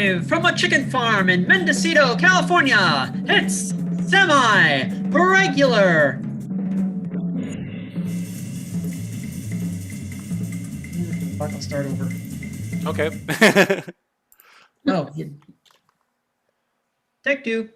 Live from a chicken farm in Mendocino, California, it's Semi-Regular. I'll start over. Okay. Oh, take two.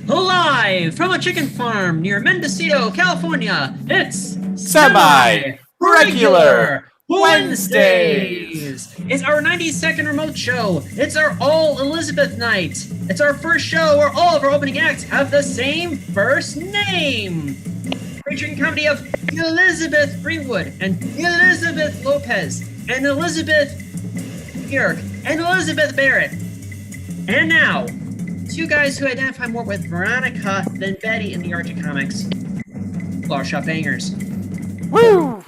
Live from a chicken farm near Mendocino, California, it's Semi-Regular Wednesdays. It's our 90-second remote show. It's our all Elizabeth night. It's our first show where all of our opening acts have the same first name. Featuring comedy of Elizabeth Greenwood and Elizabeth Lopez and Elizabeth McGuoirk and Elizabeth Barrett. And now, two guys who identify more with Veronica than Betty in the Archie comics. Flower Shop Bangers. Woo!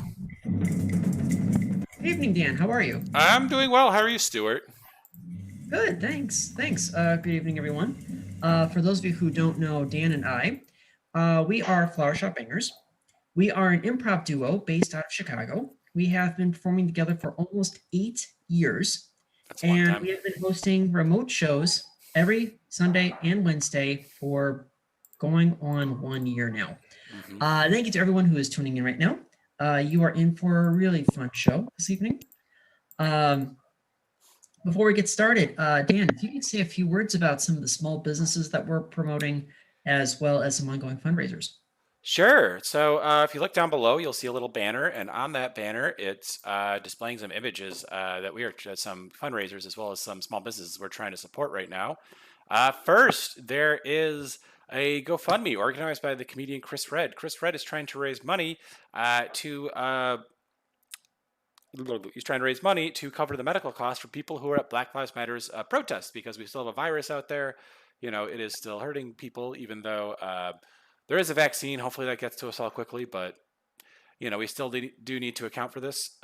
Good evening, Dan. How are you? I'm doing well. How are you, Stuart? Good, thanks. Good evening, everyone. For those of you who don't know Dan and I, we are Flower Shop Bangers. We are an improv duo based out of Chicago. We have been performing together for almost 8 years. That's a long time. We have been hosting remote shows every Sunday and Wednesday for going on 1 year now. Mm-hmm. Thank you to everyone who is tuning in right now. You are in for a really fun show this evening. Before we get started, Dan, if you could say a few words about some of the small businesses that we're promoting, as well as some ongoing fundraisers. Sure. So if you look down below, you'll see a little banner, and on that banner, it's displaying some images that we are some fundraisers as well as some small businesses we're trying to support right now. First, there is a GoFundMe organized by the comedian Chris Redd. Chris Redd is trying to raise money to cover the medical costs for people who are at Black Lives Matter's protests, because we still have a virus out there. You know, it is still hurting people, even though there is a vaccine. Hopefully that gets to us all quickly, but you know, we still do need to account for this.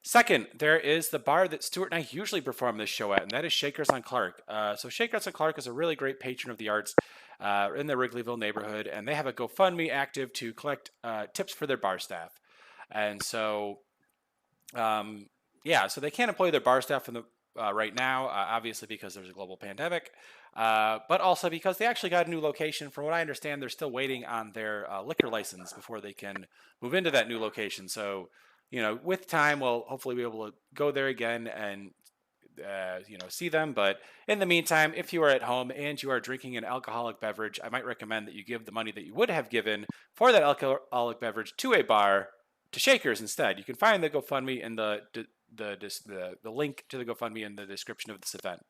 Second, there is the bar that Stuart and I usually perform this show at, and that is Shakers on Clark. So Shakers on Clark is a really great patron of the arts in the Wrigleyville neighborhood, and they have a GoFundMe active to collect tips for their bar staff. And so, so they can't employ their bar staff right now, obviously because there's a global pandemic, but also because they actually got a new location. From what I understand, they're still waiting on their liquor license before they can move into that new location. So, you know, with time, we'll hopefully be able to go there again and, see them. But in the meantime, if you are at home and you are drinking an alcoholic beverage, I might recommend that you give the money that you would have given for that alcoholic beverage to a bar, to Shakers instead. You can find the GoFundMe in the link to the GoFundMe in the description of this event.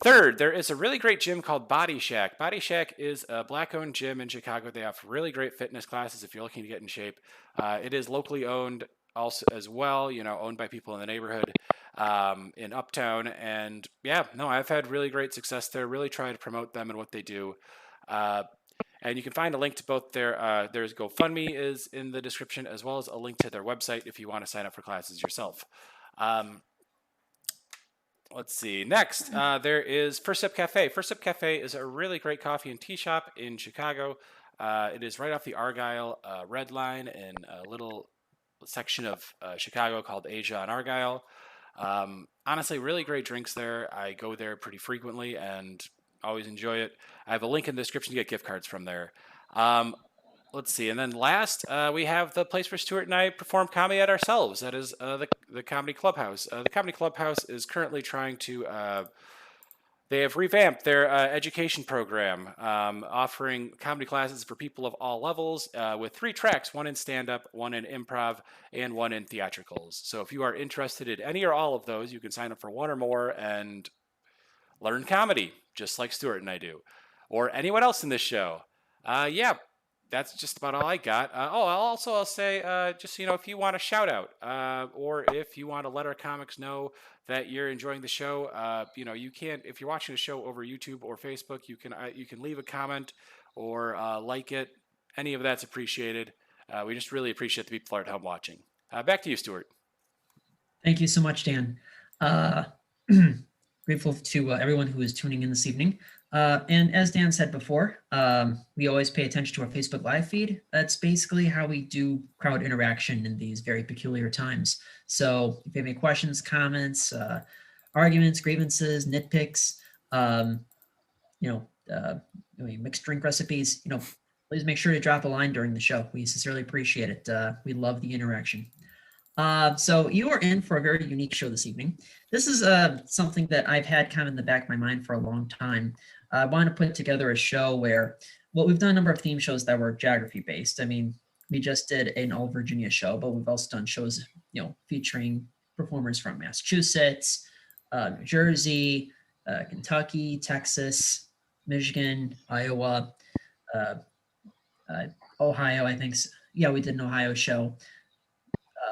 Third, there is a really great gym called Bodi Shak. Bodi Shak is a Black-owned gym in Chicago. They have really great fitness classes if you're looking to get in shape. It is locally owned also as well, owned by people in the neighborhood in Uptown. And I've had really great success there. Really try to promote them and what they do. And you can find a link to both there's GoFundMe is in the description, as well as a link to their website if you want to sign up for classes yourself. Let's see. Next, there is First Sip Cafe. First Sip Cafe is a really great coffee and tea shop in Chicago. It is right off the Argyle Red Line in a little section of Chicago called Asia on Argyle. Honestly, really great drinks there. I go there pretty frequently and always enjoy it. I have a link in the description to get gift cards from there. Let's see. And then last, we have the place where Stuart and I perform comedy at ourselves. That is the Comedy Clubhouse. The Comedy Clubhouse is currently trying to, they have revamped their education program, offering comedy classes for people of all levels with 3 tracks, one in stand-up, one in improv, and one in theatricals. So if you are interested in any or all of those, you can sign up for one or more and learn comedy, just like Stuart and I do, or anyone else in this show. That's just about all I got. I'll say, if you want a shout out, or if you want to let our comics know that you're enjoying the show, you can, if you're watching the show over YouTube or Facebook, you can leave a comment or like it. Any of that's appreciated. We just really appreciate the people at home watching. Back to you, Stuart. Thank you so much, Dan. Grateful to everyone who is tuning in this evening. And as Dan said before, we always pay attention to our Facebook Live feed. That's basically how we do crowd interaction in these very peculiar times. So if you have any questions, comments, arguments, grievances, nitpicks, mixed drink recipes, please make sure to drop a line during the show. We sincerely appreciate it. We love the interaction. So you are in for a very unique show this evening. This is something that I've had kind of in the back of my mind for a long time. I want to put together a show where, well, we've done a number of theme shows that were geography based. I mean, we just did an All Virginia show, but we've also done shows, featuring performers from Massachusetts, New Jersey, Kentucky, Texas, Michigan, Iowa, Ohio, I think. Yeah, we did an Ohio show.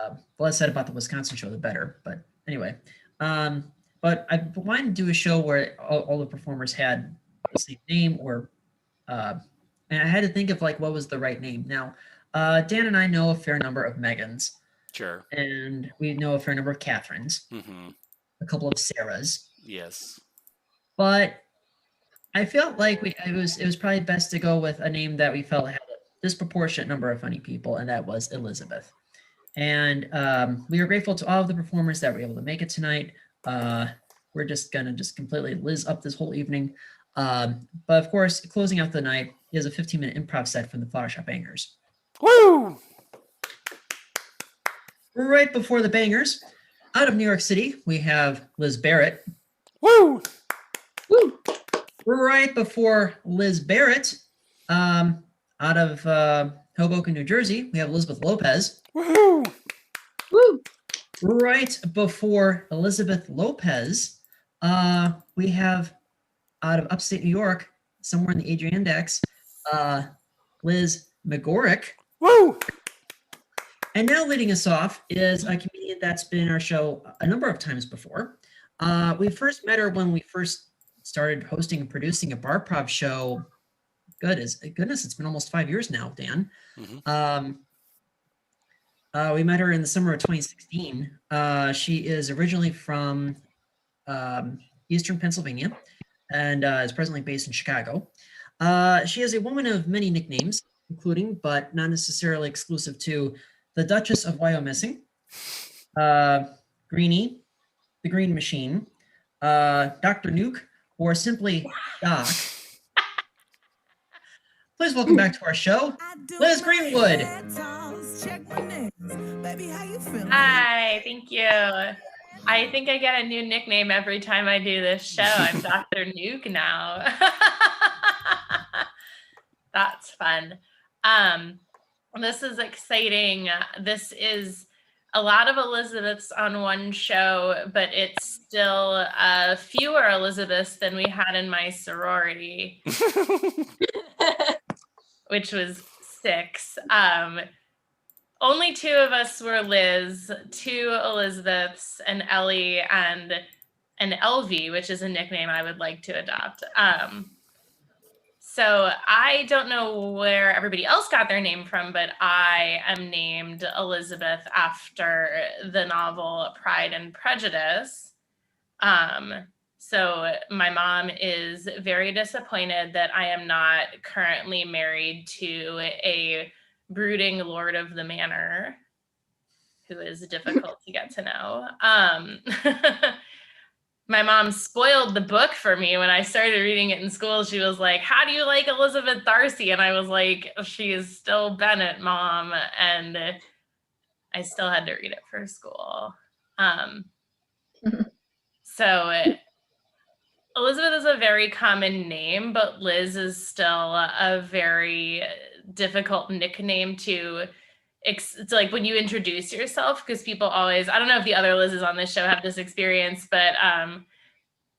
The less said about the Wisconsin show, the better. But anyway, but I wanted to do a show where all the performers had the same name, or and I had to think of what was the right name. Now, Dan and I know a fair number of Megans. Sure. And we know a fair number of Catherines. Mm-hmm. A couple of Sarahs. Yes. But I felt like it was probably best to go with a name that we felt had a disproportionate number of funny people, and that was Elizabeth. And we are grateful to all of the performers that were able to make it tonight. We're just gonna completely Liz up this whole evening. But of course, closing out the night is a 15-minute improv set from the Flower Shop Bangers. Woo! Right before the Bangers, out of New York City, we have Liz Barrett. Woo! Woo! Right before Liz Barrett, out of Hoboken, New Jersey, we have Elizabeth Lopez. Woo! Woo! Right before Elizabeth Lopez, we have out of upstate New York, somewhere in the Adirondack, Liz McGuoirk. Woo! And now leading us off is a comedian that's been in our show a number of times before. We first met her when we first started hosting and producing a barprov show. Goodness, it's been almost 5 years now, Dan. Mm-hmm. We met her in the summer of 2016. She is originally from Eastern Pennsylvania and is presently based in Chicago. She is a woman of many nicknames, including, but not necessarily exclusive to, the Duchess of Wyomissing, Greenie, the Green Machine, Dr. Nuke, or simply Doc. Please welcome back to our show, Liz Greenwood. Hi, thank you. I think I get a new nickname every time I do this show. I'm Dr. Nuke now. That's fun. This is exciting. This is a lot of Elizabeths on one show, but it's still fewer Elizabeths than we had in my sorority, which was 6. Only 2 of us were Liz, 2 Elizabeths, and Ellie, and an Elvie, which is a nickname I would like to adopt. So I don't know where everybody else got their name from, but I am named Elizabeth after the novel Pride and Prejudice. So my mom is very disappointed that I am not currently married to a brooding lord of the manor who is difficult to get to know. My mom spoiled the book for me when I started reading it in school. She was like, "How do you like Elizabeth Darcy?" And I was like, "She is still Bennett, Mom." And I still had to read it for school. So Elizabeth is a very common name, but Liz is still a very difficult nickname to it's like when you introduce yourself, because people always, I don't know if the other Liz's on this show have this experience, but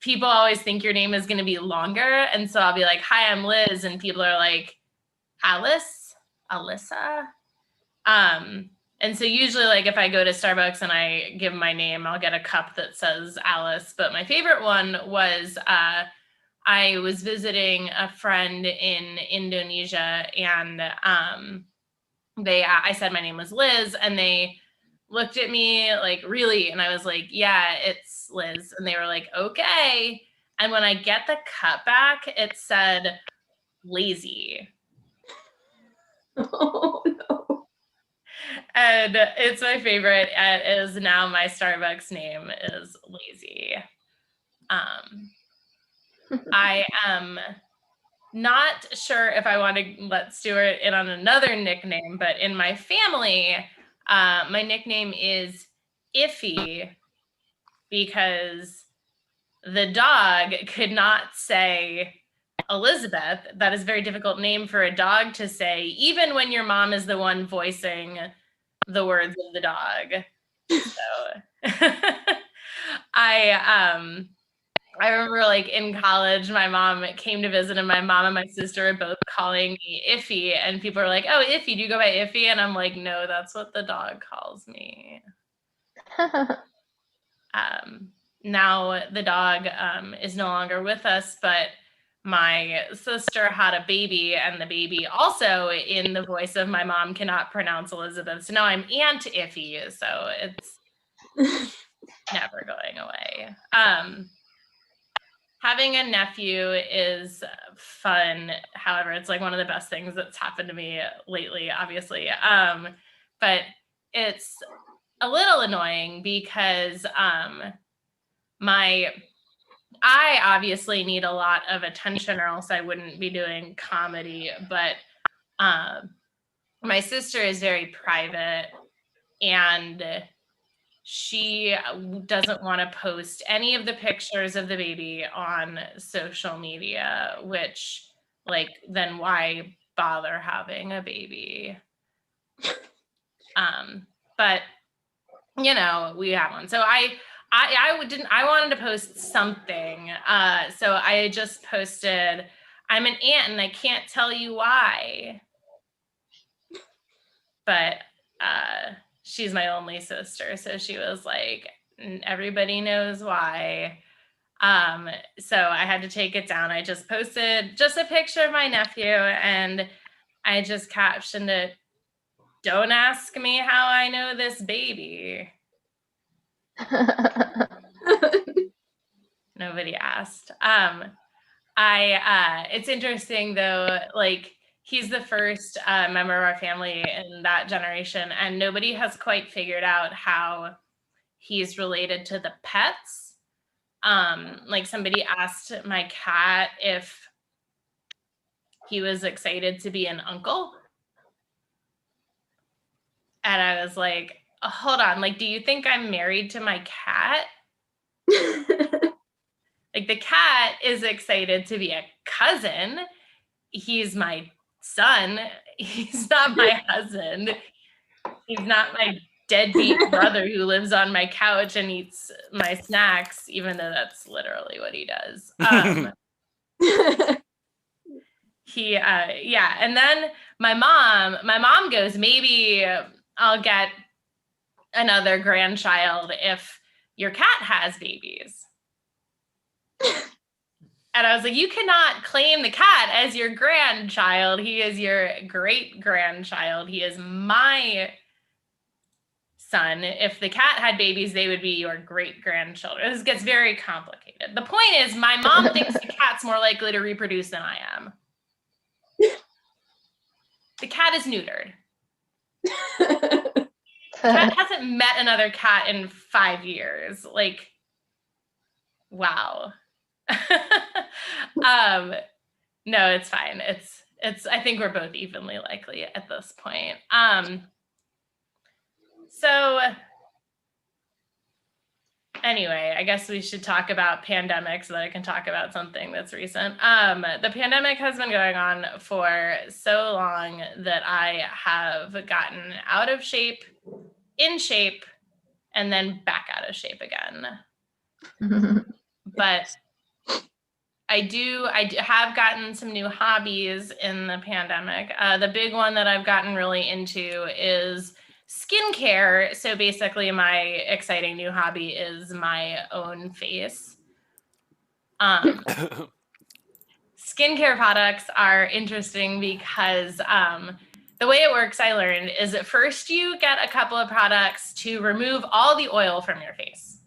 people always think your name is going to be longer. And so I'll be like, "Hi, I'm Liz." And people are like, "Alice, Alyssa." And so usually if I go to Starbucks and I give my name, I'll get a cup that says Alice. But my favorite one was, I was visiting a friend in Indonesia, and I said my name was Liz, and they looked at me like, really? And I was like, yeah, it's Liz. And they were like, okay. And when I get the cut back, it said lazy. Oh no. And it's my favorite. It is now my Starbucks name is Lazy. I am not sure if I want to let Stuart in on another nickname, but in my family, my nickname is Iffy because the dog could not say Elizabeth. That is a very difficult name for a dog to say, even when your mom is the one voicing the words of the dog. So I remember like in college, my mom came to visit and my mom and my sister were both calling me Iffy. And people are like, oh, Iffy, do you go by Iffy? And I'm like, no, that's what the dog calls me. Now the dog is no longer with us, but my sister had a baby and the baby also in the voice of my mom cannot pronounce Elizabeth. So now I'm Aunt Iffy. So it's never going away. Having a nephew is fun. However, it's like one of the best things that's happened to me lately, obviously. But it's a little annoying because I obviously need a lot of attention or else I wouldn't be doing comedy. But my sister is very private and she doesn't want to post any of the pictures of the baby on social media, which like, then why bother having a baby? But you know, we have one. So I wanted to post something. So I just posted, I'm an aunt and I can't tell you why. But she's my only sister. So she was like, everybody knows why. So I had to take it down. I just posted just a picture of my nephew and I just captioned it, don't ask me how I know this baby. Nobody asked. It's interesting though, like he's the first member of our family in that generation and nobody has quite figured out how he's related to the pets. Like somebody asked my cat if he was excited to be an uncle. And I was like, hold on, like, do you think I'm married to my cat? Like the cat is excited to be a cousin. He's my son. He's not my husband. He's not my deadbeat brother who lives on my couch and eats my snacks, even though that's literally what he does. Yeah. And then my mom goes, maybe I'll get another grandchild if your cat has babies. And I was like, you cannot claim the cat as your grandchild. He is your great grandchild. He is my son. If the cat had babies, they would be your great grandchildren. This gets very complicated. The point is, my mom thinks the cat's more likely to reproduce than I am. The cat is neutered. The cat hasn't met another cat in 5 years. Like, wow. No, it's fine. It's I think we're both evenly likely at this point. So anyway, I guess we should talk about pandemic so that I can talk about something that's recent. The pandemic has been going on for so long that I have gotten out of shape, in shape, and then back out of shape again. But I have gotten some new hobbies in the pandemic. The big one that I've gotten really into is skincare. So basically my exciting new hobby is my own face. Skincare products are interesting because the way it works, I learned, is at first you get a couple of products to remove all the oil from your face.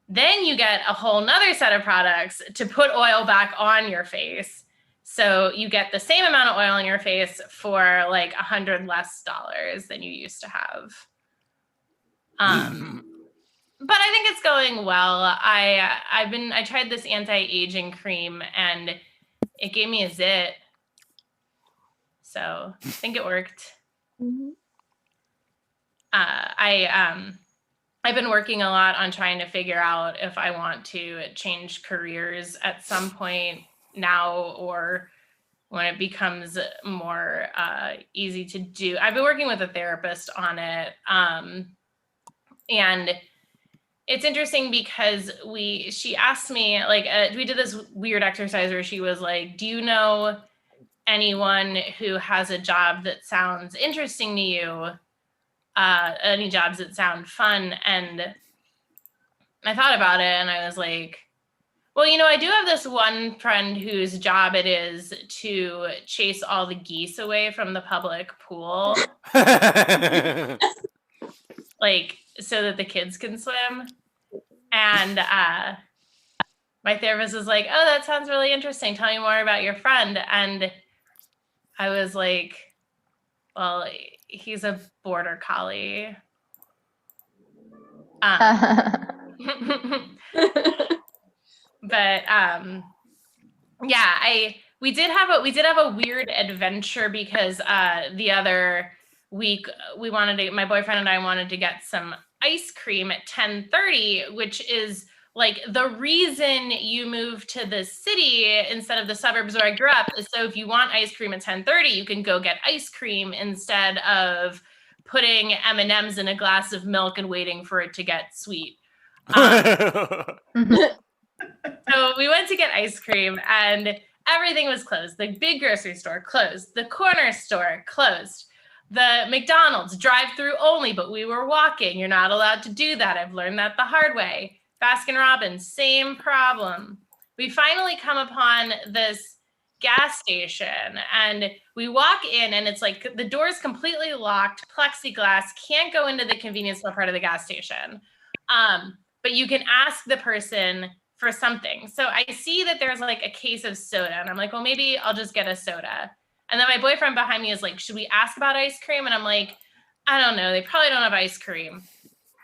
Then you get a whole nother set of products to put oil back on your face. So you get the same amount of oil in your face for like $100 less than you used to have. But I think it's going well. I tried this anti-aging cream and it gave me a zit. So I think it worked. Mm-hmm. I've been working a lot on trying to figure out if I want to change careers at some point now or when it becomes more easy to do. I've been working with a therapist on it. And it's interesting because she asked me, like, we did this weird exercise where she was like, do you know anyone who has a job that sounds interesting to you? Any jobs that sound fun? And I thought about it and I was like, well, I do have this one friend whose job it is to chase all the geese away from the public pool. Like, so that the kids can swim. And my therapist was like, oh, that sounds really interesting. Tell me more about your friend. And I was like, well, he's a border collie. But yeah, we did have a weird adventure because the other week my boyfriend and I wanted to get some ice cream at 10:30, which is like the reason you move to the city instead of the suburbs where I grew up is so if you want ice cream at 10:30, you can go get ice cream instead of putting M&Ms in a glass of milk and waiting for it to get sweet. So we went to get ice cream and everything was closed. The big grocery store closed. The corner store closed. The McDonald's drive-through only, but we were walking. You're not allowed to do that. I've learned that the hard way. Baskin Robbins, same problem. We finally come upon this gas station and we walk in and it's like the door's completely locked, plexiglass, can't go into the convenience store part of the gas station. But you can ask the person for something. So I see that there's like a case of soda and I'm like, well, maybe I'll just get a soda. And then my boyfriend behind me is like, should we ask about ice cream? And I'm like, I don't know. They probably don't have ice cream.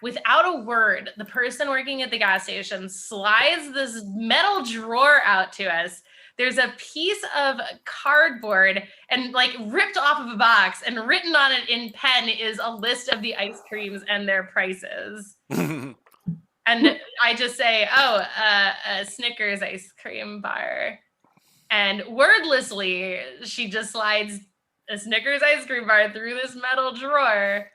Without a word, the person working at the gas station slides this metal drawer out to us. There's a piece of cardboard and like ripped off of a box and written on it in pen is a list of the ice creams and their prices. And I just say, oh, a Snickers ice cream bar. And wordlessly, she just slides a Snickers ice cream bar through this metal drawer.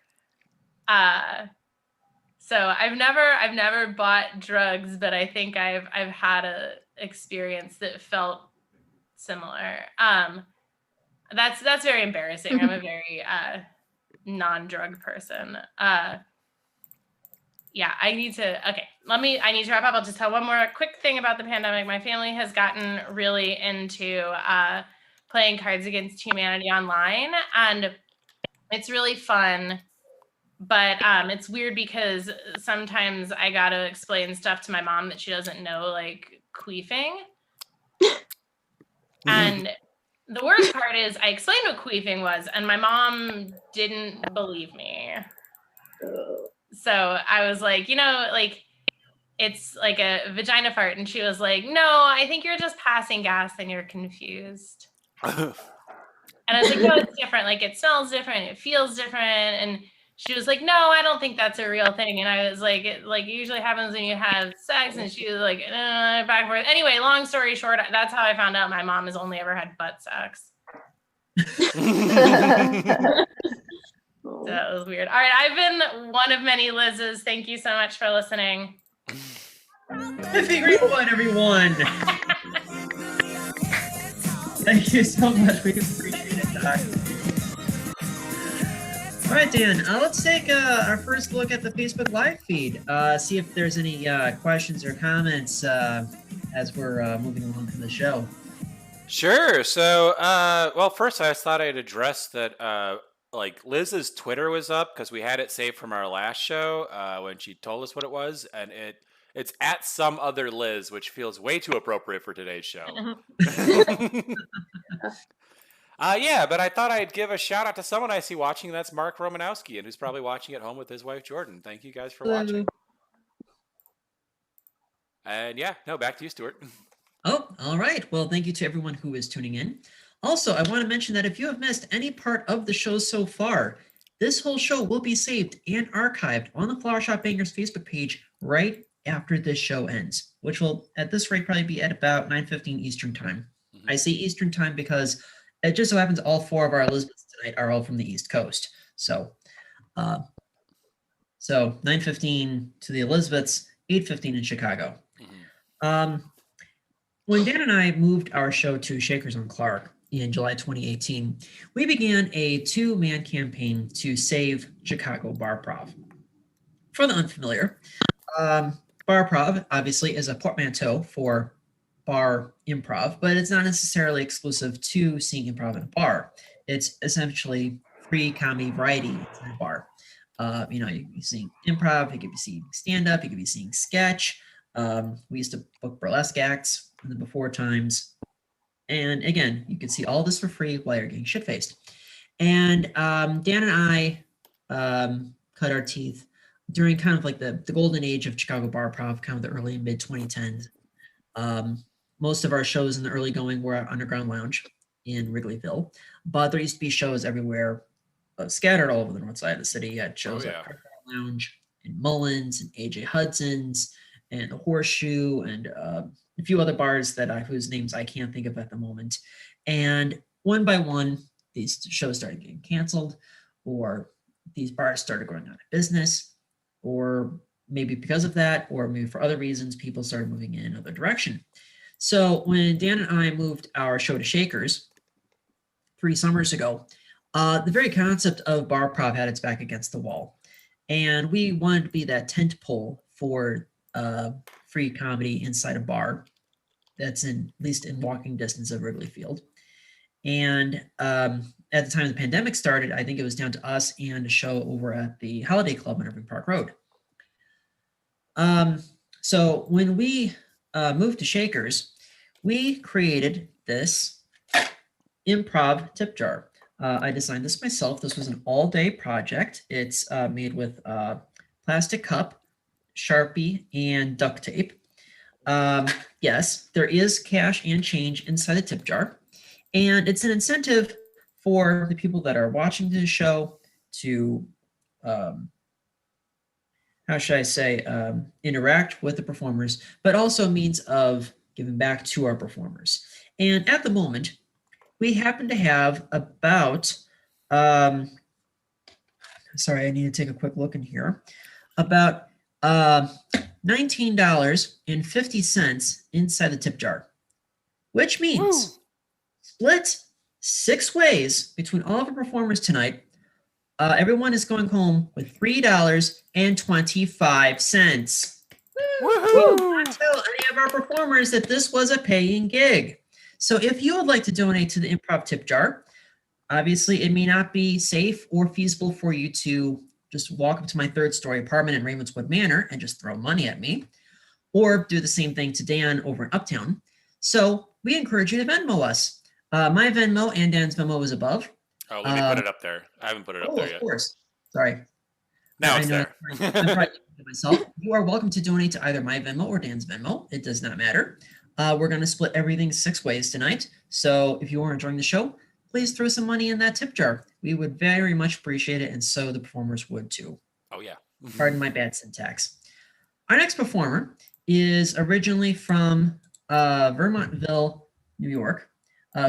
So I've never bought drugs, but I think I've had a experience that felt similar. That's very embarrassing. I'm a very non-drug person. Yeah, I need to wrap up. I'll just tell one more quick thing about the pandemic. My family has gotten really into playing Cards Against Humanity online, and it's really fun. But it's weird because sometimes I got to explain stuff to my mom that she doesn't know, like queefing. And the worst part is I explained what queefing was, and my mom didn't believe me. So I was like, like it's like a vagina fart. And she was like, no, I think you're just passing gas and you're confused. And I was like, no, it's different. Like it smells different. It feels different. And she was like, no, I don't think that's a real thing. And I was like, it usually happens when you have sex. And she was like, back and forth. Anyway, long story short, that's how I found out my mom has only ever had butt sex. So that was weird. All right, I've been one of many Liz's. Thank you so much for listening. Everyone, everyone. Thank you so much. We appreciate it, Doc. All right, Dan, let's take our first look at the Facebook Live feed. See if there's any questions or comments as we're moving along to the show. Sure. So, well, first I just thought I'd address that, like Liz's Twitter was up because we had it saved from our last show when she told us what it was, and it's at some other Liz, which feels way too appropriate for today's show. Yeah, but I thought I'd give a shout out to someone I see watching. And that's Mark Romanowski, and who's probably watching at home with his wife Jordan. Thank you guys for watching. And yeah, no, back to you, Stuart. Oh, all right. Well, thank you to everyone who is tuning in. Also, I want to mention that if you have missed any part of the show so far, this whole show will be saved and archived on the Flower Shop Bangers Facebook page right after this show ends, which will, at this rate, probably be at about 9:15 Eastern Time. Mm-hmm. I say Eastern Time because it just so happens all four of our Elizabeths tonight are all from the East Coast. So 9:15 to the Elizabeths, 8:15 in Chicago. Mm-hmm. When Dan and I moved our show to Shakers on Clark in July 2018, we began a two-man campaign to save Chicago barprov. For the unfamiliar, barprov obviously is a portmanteau for bar improv, but it's not necessarily exclusive to seeing improv in a bar. It's essentially free comedy variety in a bar. You could be seeing improv, you could be seeing stand-up, you could be seeing sketch. We used to book burlesque acts in the before times. And again, you can see all this for free while you're getting shit-faced. And Dan and I cut our teeth during kind of like the golden age of Chicago barprov, kind of the early and mid 2010s. Most of our shows in the early going were at Underground Lounge in Wrigleyville, but there used to be shows everywhere, scattered all over the north side of the city. You had shows at Underground Lounge in Mullins and AJ Hudson's and the Horseshoe and a few other bars that whose names I can't think of at the moment. And one by one, these shows started getting canceled, or these bars started going out of business, or maybe because of that, or maybe for other reasons, people started moving in another direction. So when Dan and I moved our show to Shakers 3 summers ago, the very concept of barprov had its back against the wall. And we wanted to be that tent pole for free comedy inside a bar that's at least in walking distance of Wrigley Field. And at the time the pandemic started, I think it was down to us and a show over at the Holiday Club on Irving Park Road. So when we moved to Shakers, we created this improv tip jar. I designed this myself. This was an all-day project. It's made with plastic cup, Sharpie, and duct tape. Yes, there is cash and change inside the tip jar. And it's an incentive for the people that are watching this show to, interact with the performers, but also a means of giving back to our performers. And at the moment, we happen to have about, sorry, I need to take a quick look in here, about $19.50 inside the tip jar, which means split 6 ways between all of our performers tonight. Everyone is going home with $3.25. We did not tell any of our performers that this was a paying gig. So if you would like to donate to the improv tip jar, obviously it may not be safe or feasible for you to just walk up to my 3rd-story apartment in Ravenswood Manor and just throw money at me, or do the same thing to Dan over in Uptown. So we encourage you to Venmo us. My Venmo and Dan's Venmo is above. Oh, let me put it up there. I haven't put it up there yet. Of course. Sorry. Now it's there. I'm probably myself. You are welcome to donate to either my Venmo or Dan's Venmo. It does not matter. We're going to split everything 6 ways tonight. So if you are enjoying the show, please throw some money in that tip jar. We would very much appreciate it, and so the performers would too. Oh, yeah. Pardon my bad syntax. Our next performer is originally from Vermontville, New York,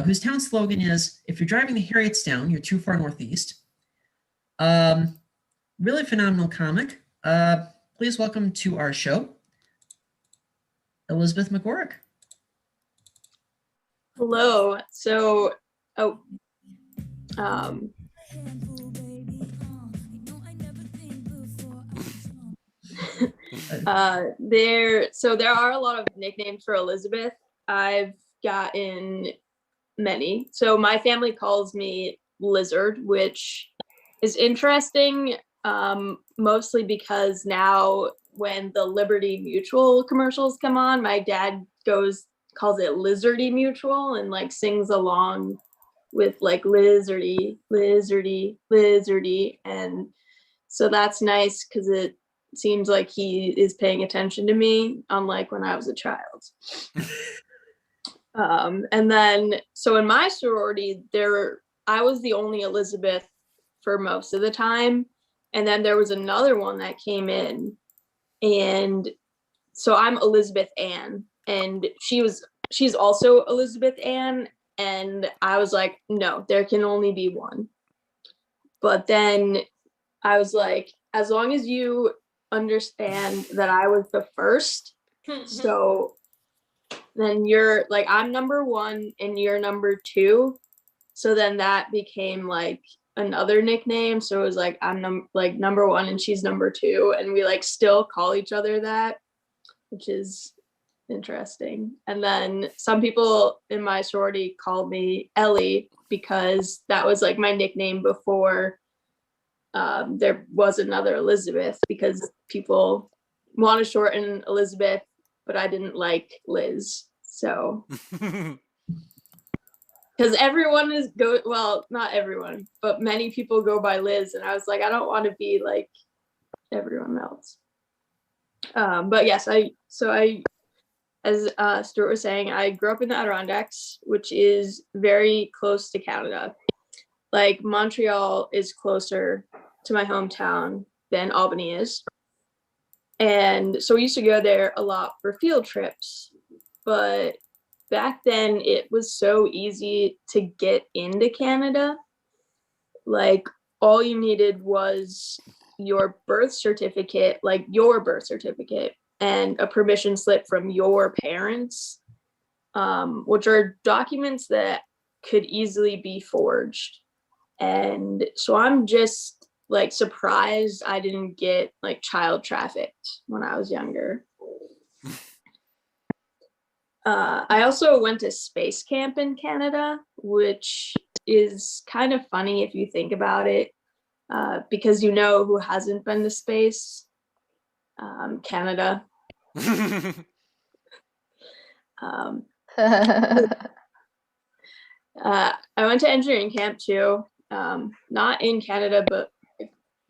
whose town slogan is, if you're driving the Harrietstown, you're too far northeast. Really phenomenal comic. Please welcome to our show, Elizabeth McGuoirk. Hello. So, there are a lot of nicknames for Elizabeth. I've gotten many. So my family calls me Lizard, which is interesting, mostly because now when the Liberty Mutual commercials come on, my dad calls it Lizardy Mutual and like sings along with like Lizardy, Lizardy, Lizardy. And so that's nice because it seems like he is paying attention to me, unlike when I was a child. And then, so in my sorority, I was the only Elizabeth for most of the time. And then there was another one that came in. And so I'm Elizabeth Ann, and she's also Elizabeth Ann. And I was like, no, there can only be one. But then I was like, as long as you understand that I was the first, so then you're like, I'm number 1 and you're number 2. So then that became like another nickname. So it was like, I'm number 1 and she's number 2. And we like still call each other that, which is interesting. And then some people in my sorority called me Ellie because that was like my nickname before there was another Elizabeth, because people want to shorten Elizabeth, but I didn't like Liz. So because everyone well, not everyone, but many people go by Liz, and I was like, I don't want to be like everyone else. But yes, as Stuart was saying, I grew up in the Adirondacks, which is very close to Canada. Like Montreal is closer to my hometown than Albany is. And so we used to go there a lot for field trips. But back then it was so easy to get into Canada. Like all you needed was your birth certificate, and a permission slip from your parents, which are documents that could easily be forged. And so I'm just like surprised I didn't get like child trafficked when I was younger. I also went to space camp in Canada, which is kind of funny if you think about it, because you know who hasn't been to space? Canada. I went to engineering camp too, not in Canada, but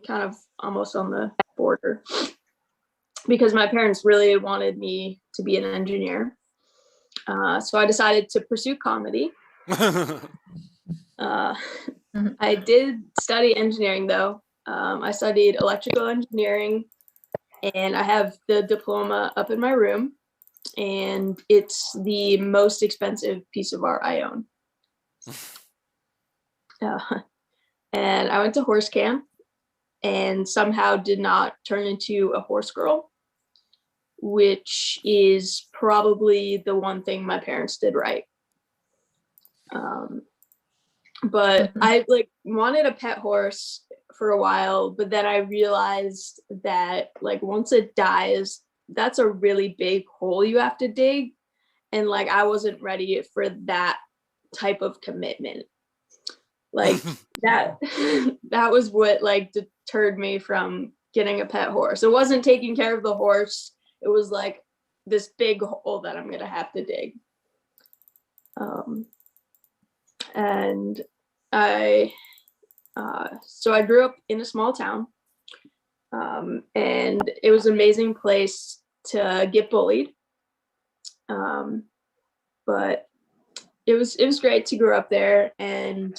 kind of almost on the border, because my parents really wanted me to be an engineer. So I decided to pursue comedy. I did study engineering though. I studied electrical engineering, and I have the diploma up in my room, and it's the most expensive piece of art I own. And I went to horse camp and somehow did not turn into a horse girl, which is probably the one thing my parents did right. But I like wanted a pet horse for a while, but then I realized that like once it dies, that's a really big hole you have to dig. And like I wasn't ready for that type of commitment. Like that was what like deterred me from getting a pet horse. It wasn't taking care of the horse. It was like this big hole that I'm gonna have to dig. And so I grew up in a small town, and it was an amazing place to get bullied. But it was great to grow up there, and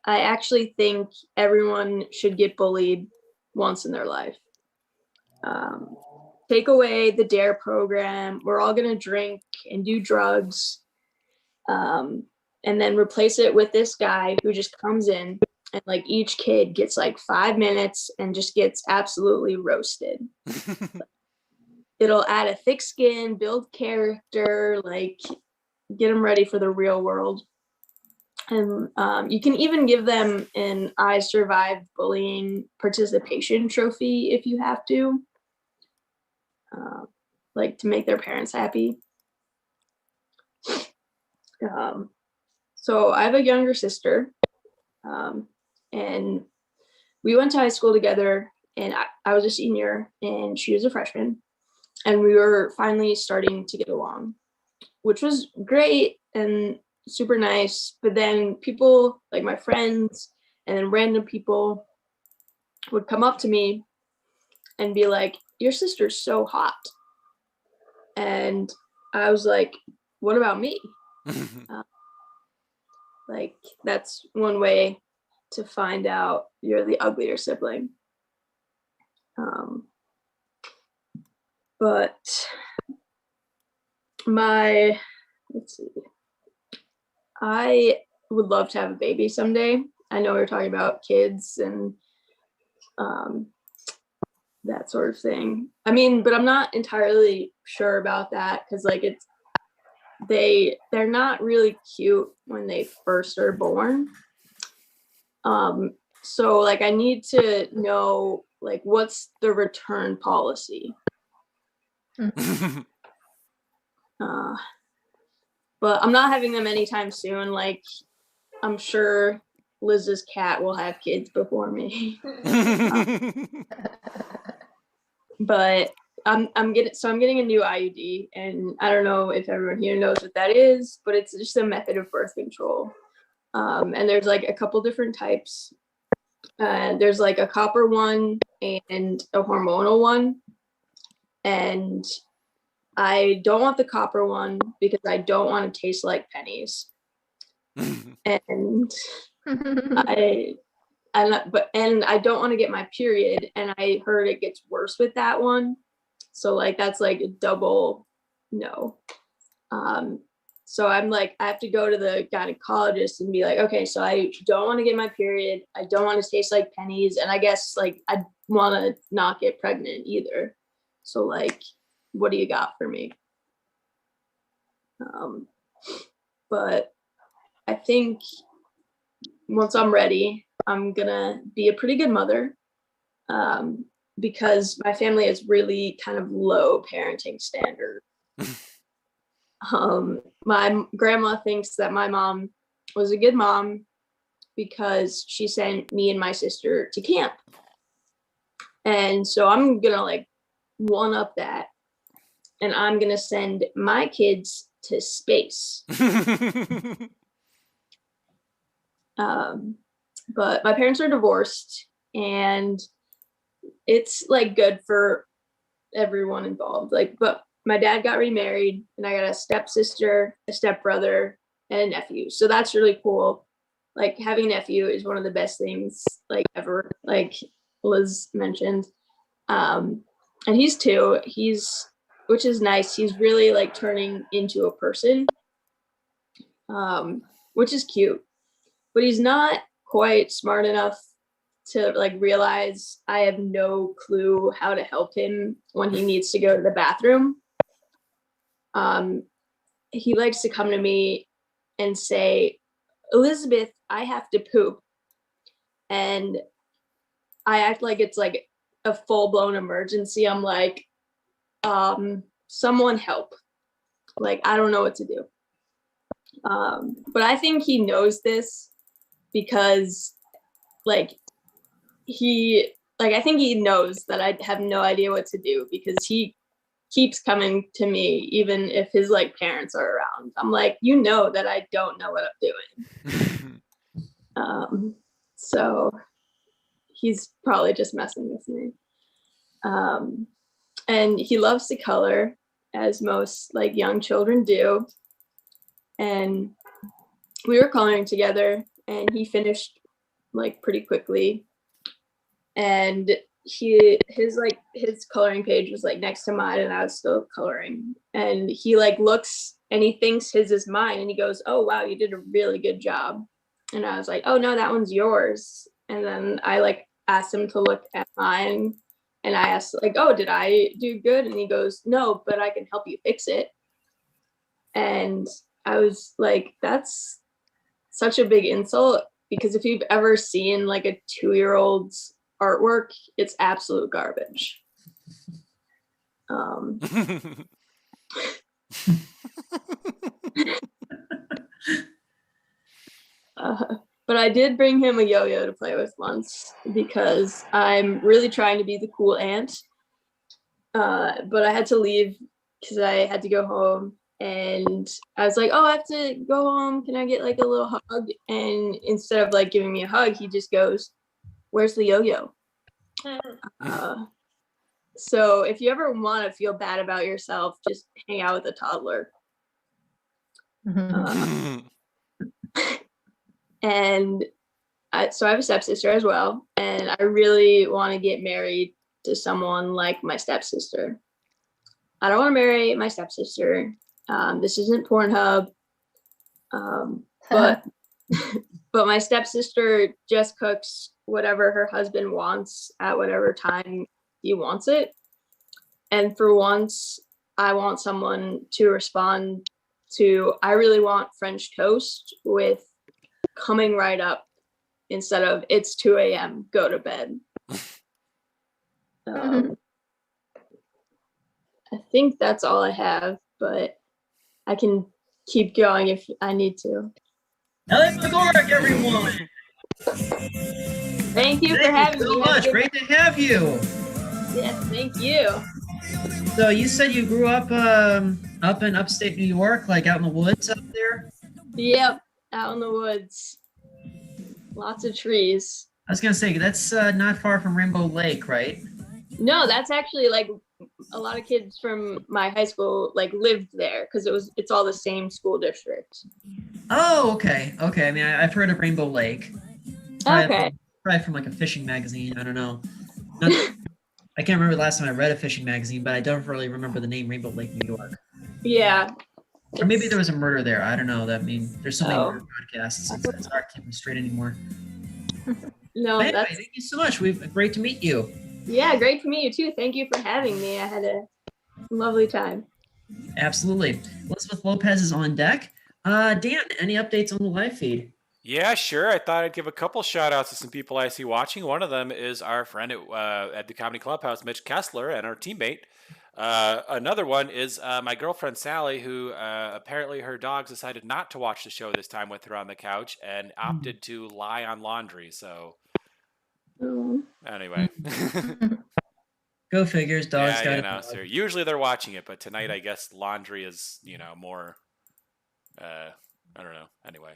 I actually think everyone should get bullied once in their life. Take away the DARE program. We're all gonna drink and do drugs. And then replace it with this guy who just comes in and like each kid gets like 5 minutes and just gets absolutely roasted. It'll add a thick skin, build character, like get them ready for the real world. And you can even give them an I survived bullying participation trophy if you have to, like to make their parents happy. So I have a younger sister, and we went to high school together, and I was a senior and she was a freshman, and we were finally starting to get along, which was great and super nice. But then people, like my friends and then random people, would come up to me and be like, your sister's so hot. And I was like, what about me? Like, that's one way to find out you're the uglier sibling. But let's see, I would love to have a baby someday. I know we were talking about kids and that sort of thing. I mean, but I'm not entirely sure about that, because like they're not really cute when they first are born. So like I need to know like what's the return policy. But I'm not having them anytime soon. Like I'm sure Liz's cat will have kids before me. But I'm getting a new IUD, and I don't know if everyone here knows what that is, but it's just a method of birth control. And there's like a couple different types. There's like a copper one and a hormonal one. And I don't want the copper one because I don't want to taste like pennies. And I don't want to get my period, and I heard it gets worse with that one. So like that's like a double no. So I'm like, I have to go to the gynecologist and be like, okay, so I don't want to get my period, I don't want to taste like pennies, and I guess like I want to not get pregnant either. So like, what do you got for me? But I think once I'm ready, I'm gonna be a pretty good mother, because my family has really kind of low parenting standards. My grandma thinks that my mom was a good mom because she sent me and my sister to camp. And so I'm gonna like one up that, and I'm gonna send my kids to space. But my parents are divorced, and it's like good for everyone involved. Like, but my dad got remarried, and I got a stepsister, a stepbrother, and a nephew. So that's really cool. Like having a nephew is one of the best things like ever, like Liz mentioned. And he's 2. Which is nice. He's really like turning into a person, which is cute. But he's not quite smart enough to like realize I have no clue how to help him when he needs to go to the bathroom. He likes to come to me and say, Elizabeth, I have to poop. And I act like it's like a full-blown emergency. I'm like, someone help. Like, I don't know what to do. But I think he knows this because I think he knows that I have no idea what to do, because he keeps coming to me even if his like parents are around. I'm like, you know that I don't know what I'm doing. So he's probably just messing with me. And he loves to color, as most like young children do. And we were coloring together, and he finished like pretty quickly. And his coloring page was like next to mine, and I was still coloring. And he like looks and he thinks his is mine, and he goes, oh wow, you did a really good job. And I was like, oh no, that one's yours. And then I like asked him to look at mine, and I asked like, oh, did I do good? And he goes, no, but I can help you fix it. And I was like, that's such a big insult, because if you've ever seen like a 2-year-old's artwork, it's absolute garbage. But I did bring him a yo-yo to play with once because I'm really trying to be the cool aunt. But I had to leave because I had to go home. And I was like, oh, I have to go home. Can I get like a little hug? And instead of like giving me a hug, he just goes, where's the yo-yo? So if you ever want to feel bad about yourself, just hang out with a toddler. And so I have a stepsister as well. And I really want to get married to someone like my stepsister. I don't want to marry my stepsister. This isn't Pornhub. But but my stepsister just cooks whatever her husband wants at whatever time he wants it. And for once, I want someone to respond to, I really want French toast with coming right up instead of it's 2 a.m., go to bed. I think that's all I have, but I can keep going if I need to. Liz Zagone, everyone! Thank you for having me. So much. Great to have you. Yes, thank you. So you said you grew up up in upstate New York, like out in the woods up there? Yep, out in the woods. Lots of trees. I was gonna say that's not far from Rainbow Lake, right? No, that's actually like a lot of kids from my high school like lived there because it's all the same school district. Oh, okay. I mean, I've heard of Rainbow Lake. Okay. Probably from like a fishing magazine. I don't know. I can't remember the last time I read a fishing magazine, but I don't really remember the name Rainbow Lake, New York. Yeah. Or maybe there was a murder there. I don't know. That mean there's so many Oh. murder podcasts. It's hard to keep them straight anymore. No, But anyway, that's thank you so much. Great to meet you. yeah, great to meet you too. Thank you for having me. I had a lovely time. Absolutely. Elizabeth Lopez is on deck. Dan, any updates on the live feed? Yeah, sure. I thought I'd give a couple shout outs to some people I see watching. One of them is our friend at the Comedy Clubhouse, Mitch Kessler, and our teammate. Another one is my girlfriend, Sally, who apparently her dogs decided not to watch the show this time with her on the couch and opted to lie on laundry. So, anyway. Go figures, dogs Yeah, got you know, so usually they're watching it, but tonight I guess laundry is, more, I don't know. Anyway.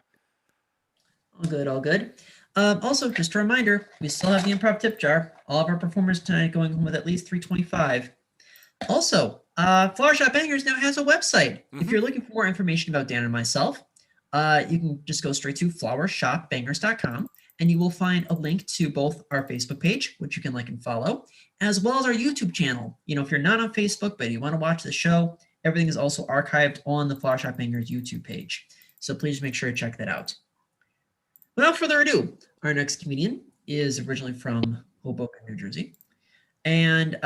All good. Also, just a reminder, we still have the improv tip jar. All of our performers tonight going home with at least $325. Also, Flower Shop Bangers now has a website. Mm-hmm. If you're looking for more information about Dan and myself, you can just go straight to flowershopbangers.com, and you will find a link to both our Facebook page, which you can like and follow, as well as our YouTube channel. If you're not on Facebook, but you want to watch the show, everything is also archived on the Flower Shop Bangers YouTube page. So please make sure to check that out. Without further ado, our next comedian is originally from Hoboken, New Jersey, and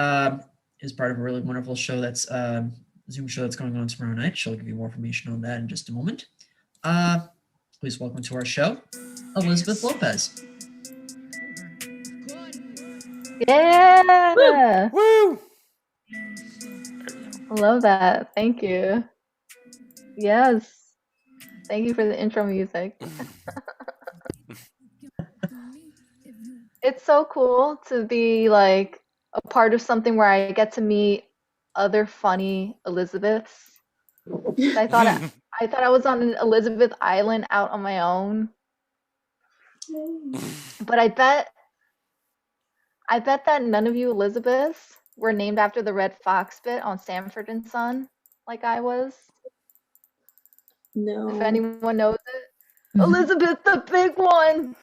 is part of a really wonderful show that's Zoom show that's going on tomorrow night. She'll give you more information on that in just a moment. Please welcome to our show, Elizabeth Lopez. Yeah. Woo! I love that. Thank you. Yes. Thank you for the intro music. It's so cool to be like a part of something where I get to meet other funny Elizabeths. I thought I was on an Elizabeth Island out on my own. But I bet that none of you Elizabeths were named after the Red Fox bit on Sanford and Son, like I was. No. If anyone knows it. Elizabeth the big one.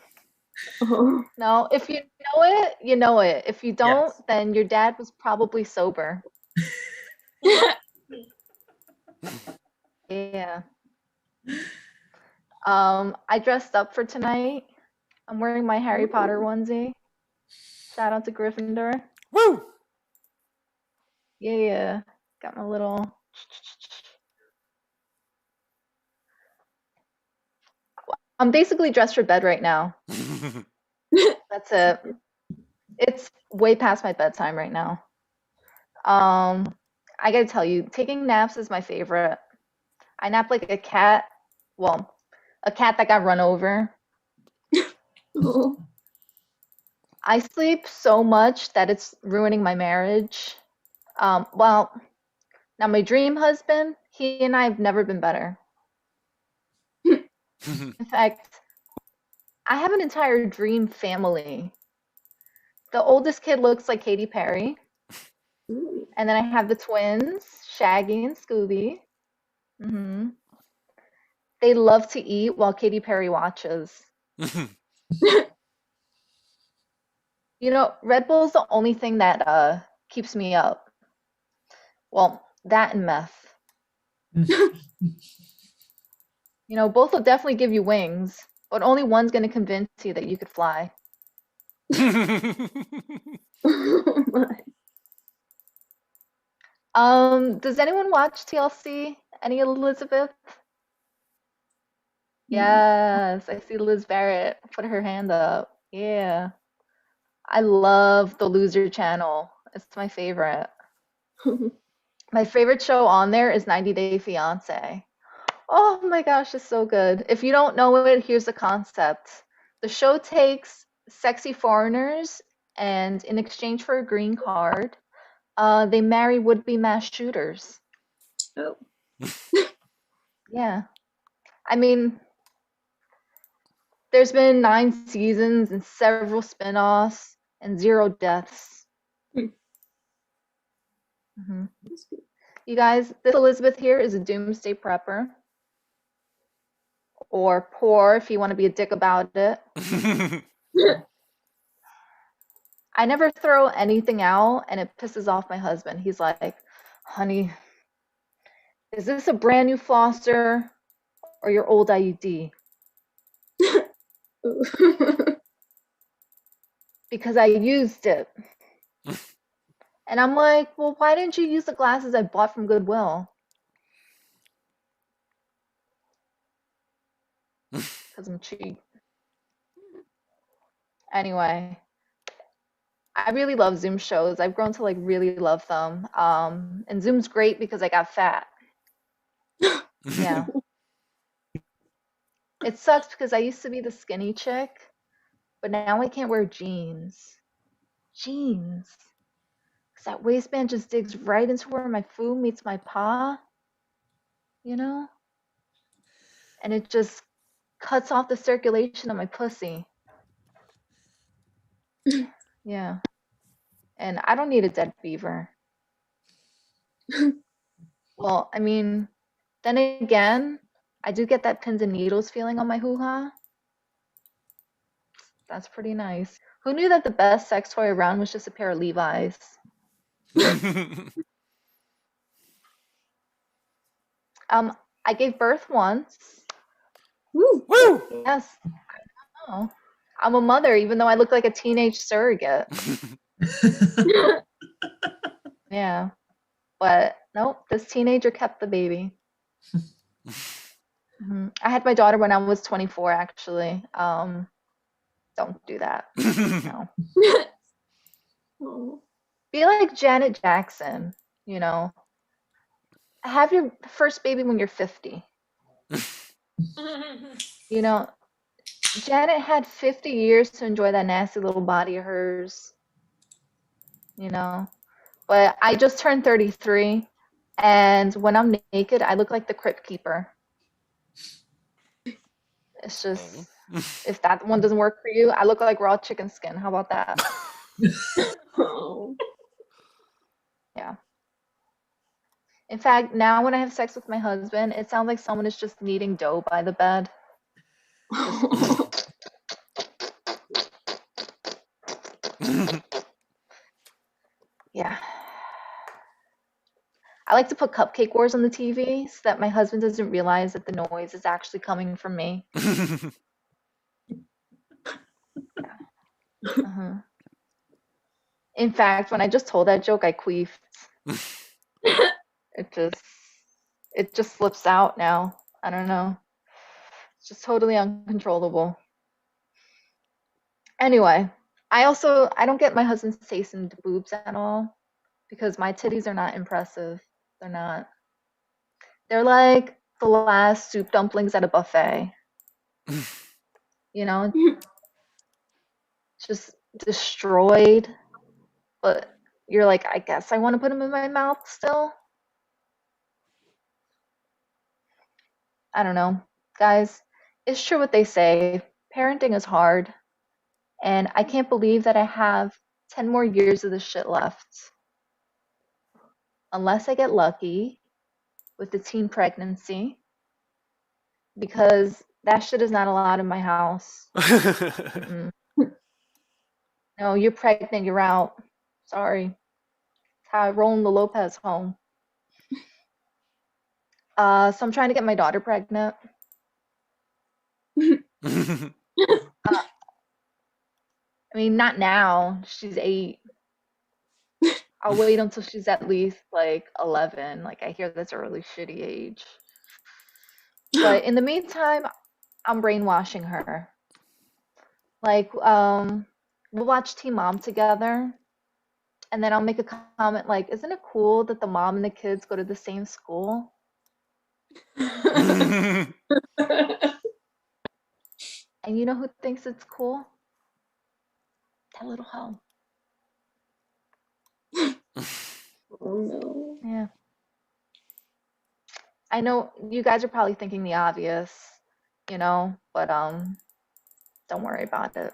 Oh. No, if you know it, you know it. If you don't, Yes. then your dad was probably sober. Yeah. I dressed up for tonight. I'm wearing my Harry Potter onesie. Shout out to Gryffindor. Woo! Yeah. Got my little. I'm basically dressed for bed right now. That's it. It's way past my bedtime right now. I gotta tell you, taking naps is my favorite. I nap like a cat. Well, a cat that got run over. Oh. I sleep so much that it's ruining my marriage. Well, now my dream husband, he and I have never been better. In fact, I have an entire dream family. The oldest kid looks like Katy Perry. Ooh. And then I have the twins, Shaggy and Scooby. They love to eat while Katy Perry watches. You know, Red Bull's the only thing that keeps me up. Well, that and meth. You know, both will definitely give you wings, but only one's going to convince you that you could fly. Oh my. Does anyone watch TLC? Any Elizabeth? Yes, I see Liz Barrett put her hand up. Yeah. I love the Loser channel. It's my favorite. My favorite show on there is 90 Day Fiancé. Oh my gosh, it's so good. If you don't know it, here's the concept. The show takes sexy foreigners, and in exchange for a green card, they marry would-be mass shooters. Oh. Yeah. I mean, there's been 9 seasons and several spin-offs and 0 deaths. Mhm. That's good. You guys, this Elizabeth here is a doomsday prepper. Or poor if you want to be a dick about it. I never throw anything out and it pisses off my husband. He's like, honey, is this a brand new flosser or your old IUD? Because I used it. And I'm like, well, why didn't you use the glasses I bought from Goodwill? Because I'm cheap. Anyway, I really love Zoom shows. I've grown to like really love them. And Zoom's great because I got fat. Yeah. It sucks because I used to be the skinny chick, but now I can't wear jeans. Jeans. Because that waistband just digs right into where my food meets my paw. You know? And it just cuts off the circulation of my pussy. Yeah. And I don't need a dead beaver. Well, I mean, then again, I do get that pins and needles feeling on my hoo-ha. That's pretty nice. Who knew that the best sex toy around was just a pair of Levi's? I gave birth once. Woo. Woo! Yes, I know. I'm a mother, even though I look like a teenage surrogate. Yeah. But nope, this teenager kept the baby. I had my daughter when I was 24, actually. Don't do that. No. Oh. Be like Janet Jackson, you know. Have your first baby when you're 50. You know, Janet had 50 years to enjoy that nasty little body of hers. You know. But I just turned 33, and when I'm naked, I look like the Crypt Keeper. It's just, if that one doesn't work for you, I look like raw chicken skin. How about that? Oh. Yeah. In fact, now when I have sex with my husband, it sounds like someone is just kneading dough by the bed. Yeah. I like to put Cupcake Wars on the TV so that my husband doesn't realize that the noise is actually coming from me. Uh-huh. In fact, when I just told that joke, I queefed. It just slips out now. I don't know. It's just totally uncontrollable. Anyway, I don't get my husband's taste in boobs at all because my titties are not impressive. They're not. They're like the last soup dumplings at a buffet. You know? just destroyed. But you're like, I guess I want to put them in my mouth still. I don't know. Guys, it's true what they say. Parenting is hard. And I can't believe that I have 10 more years of this shit left. Unless I get lucky with the teen pregnancy. Because that shit is not allowed in my house. Mm-mm. No, you're pregnant, you're out. Sorry. That's how I roll in the Lopez home. So I'm trying to get my daughter pregnant. I mean, not now. She's 8. I'll wait until she's at least like 11. Like, I hear that's a really shitty age. But in the meantime, I'm brainwashing her. Like, we'll watch Teen Mom together. And then I'll make a comment like, isn't it cool that the mom and the kids go to the same school? And you know who thinks it's cool? That little hoe. Oh no. Yeah. I know you guys are probably thinking the obvious, you know, but don't worry about it.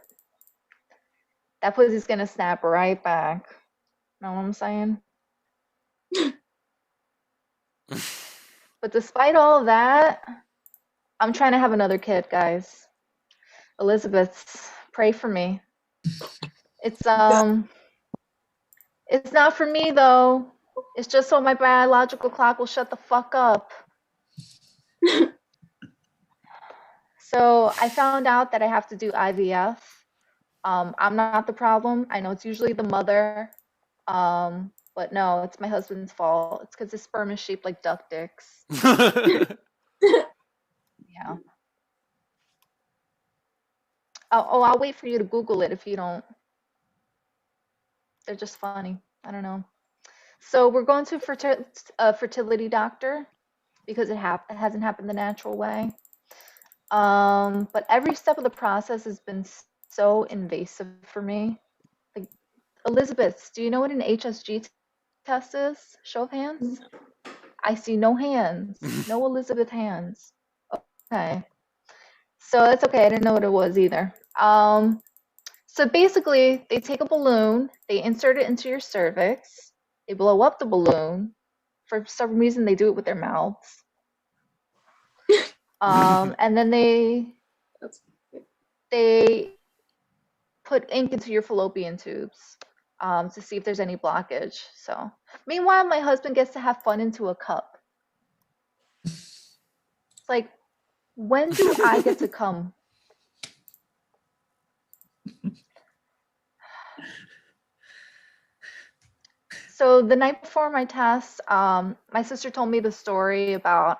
That pussy's gonna snap right back. Know what I'm saying? But despite all of that, I'm trying to have another kid, guys. Elizabeth, pray for me. It's not for me though. It's just so my biological clock will shut the fuck up. So I found out that I have to do IVF. I'm not the problem. I know it's usually the mother. But no, it's my husband's fault. It's because his sperm is shaped like duck dicks. Yeah. Oh, I'll wait for you to Google it if you don't. They're just funny. I don't know. So we're going to a fertility doctor because it hasn't happened the natural way. But every step of the process has been so invasive for me. Like, Elizabeth, do you know what an HSG test is? Show of hands. I see no hands. No Elizabeth hands. Okay. So that's okay. I didn't know what it was either. So basically, they take a balloon, they insert it into your cervix, they blow up the balloon. For some reason, they do it with their mouths. And then they put ink into your fallopian tubes to see if there's any blockage. So, meanwhile, my husband gets to have fun into a cup. It's like, when do I get to come? So the night before my test, my sister told me the story about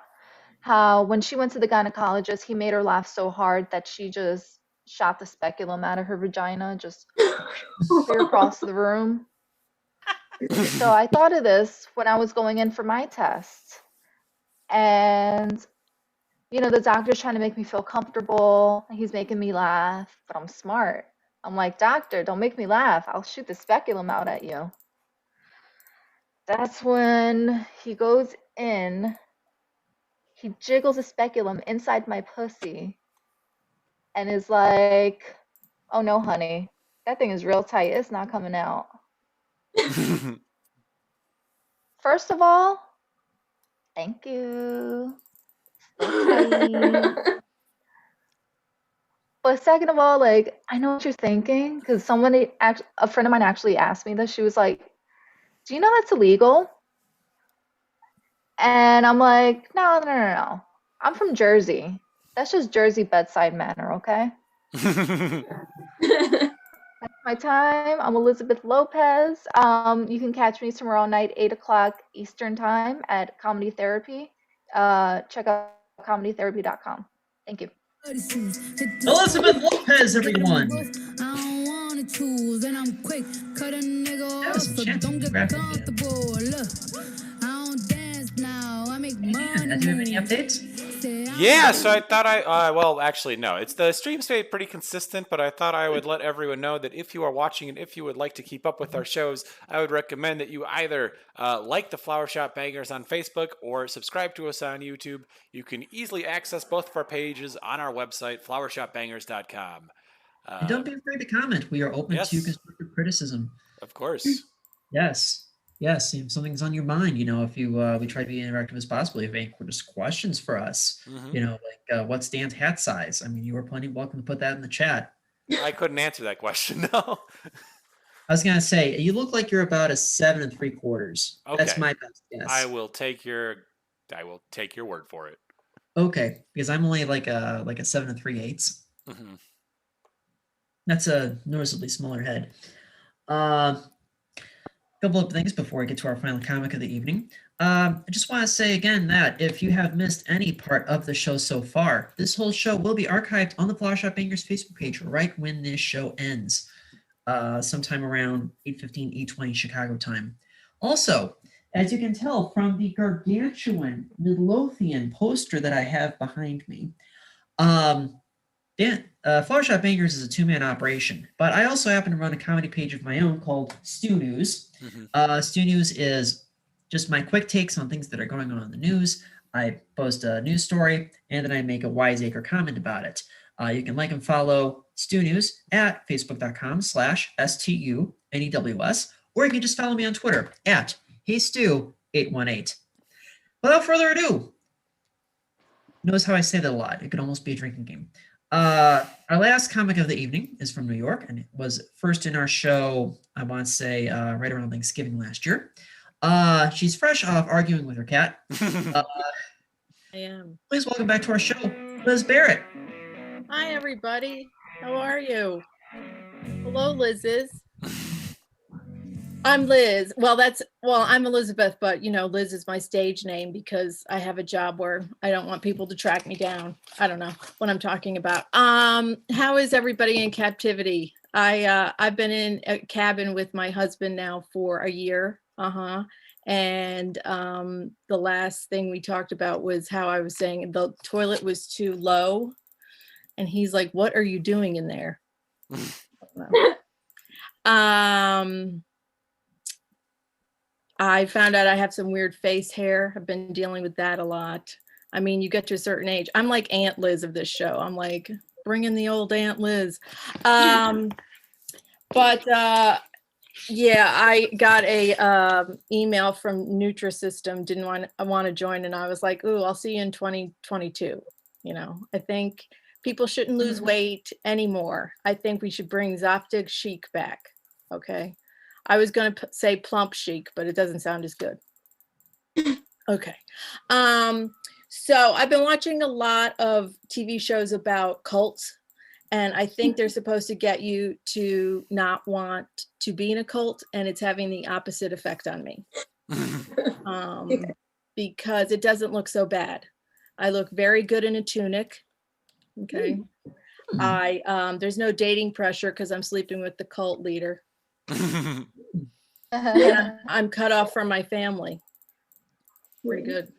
how when she went to the gynecologist, he made her laugh so hard that she just shot the speculum out of her vagina, just clear across the room. So I thought of this when I was going in for my test. And, you know, the doctor's trying to make me feel comfortable. He's making me laugh, but I'm smart. I'm like, doctor, don't make me laugh. I'll shoot the speculum out at you. That's when he goes in, he jiggles a speculum inside my pussy and is like, oh no, honey, that thing is real tight. It's not coming out. First of all, thank you. Okay. But second of all, like, I know what you're thinking, because a friend of mine actually asked me this. She was like, do you know that's illegal? And I'm like, no. I'm from Jersey. That's just Jersey bedside manner, okay? That's my time. I'm Elizabeth Lopez. You can catch me tomorrow night, 8 o'clock Eastern time at Comedy Therapy. Check out comedytherapy.com. Thank you. Elizabeth Lopez, everyone. That was enchanting. Do you have any updates? Yeah, so I thought well, actually, no. It's the stream stayed pretty consistent, but I thought I would let everyone know that if you are watching and if you would like to keep up with our shows, I would recommend that you either like the Flower Shop Bangers on Facebook or subscribe to us on YouTube. You can easily access both of our pages on our website, flowershopbangers.com. And don't be afraid to comment. We are open Yes. to constructive criticism. Of course. Yes. Yes, if something's on your mind, if you we try to be interactive as possible. If you have any just questions for us, like what's Dan's hat size? I mean, you are plenty welcome to put that in the chat. I couldn't answer that question, no. I was gonna say you look like you're about a 7 3/4. Okay. That's my best guess. I will take your word for it. Okay, because I'm only like a 7 3/8. Mm-hmm. That's a noticeably smaller head. Couple of things before we get to our final comic of the evening. I just want to say again that if you have missed any part of the show so far, this whole show will be archived on the Flower Shop Bangers Facebook page right when this show ends, sometime around 8:15, 8:20 Chicago time. Also, as you can tell from the gargantuan Midlothian poster that I have behind me, Flower Shop Bangers is a two-man operation, but I also happen to run a comedy page of my own called Stu News. Mm-hmm. Stu News is just my quick takes on things that are going on in the news. I post a news story, and then I make a wiseacre comment about it. You can like and follow Stu News at facebook.com/STUNEWS, or you can just follow me on Twitter at HeyStu818. Without further ado, notice how I say that a lot. It could almost be a drinking game. Our last comic of the evening is from New York, and it was first in our show, I want to say, right around Thanksgiving last year. She's fresh off arguing with her cat. I am. Please welcome back to our show, Liz Barrett. Hi, everybody. How are you? Hello, Liz's. I'm Liz. I'm Elizabeth, but Liz is my stage name because I have a job where I don't want people to track me down. I don't know what I'm talking about. How is everybody in captivity? I've been in a cabin with my husband now for a year. And the last thing we talked about was how I was saying the toilet was too low. And he's like, "What are you doing in there?" I found out I have some weird face hair. I've been dealing with that a lot. I mean, you get to a certain age. I'm like Aunt Liz of this show. I'm like, bring in the old Aunt Liz. Yeah, I got a email from Nutrisystem. I want to join, and I was like, "Ooh, I'll see you in 2022." I think people shouldn't lose weight anymore. I think we should bring Zoptic Chic back. Okay. I was going to say plump chic, but it doesn't sound as good. Okay. So I've been watching a lot of TV shows about cults, and I think they're supposed to get you to not want to be in a cult, and it's having the opposite effect on me. Because it doesn't look so bad. I look very good in a tunic. Okay. There's no dating pressure because I'm sleeping with the cult leader. I'm cut off from my family. Pretty good.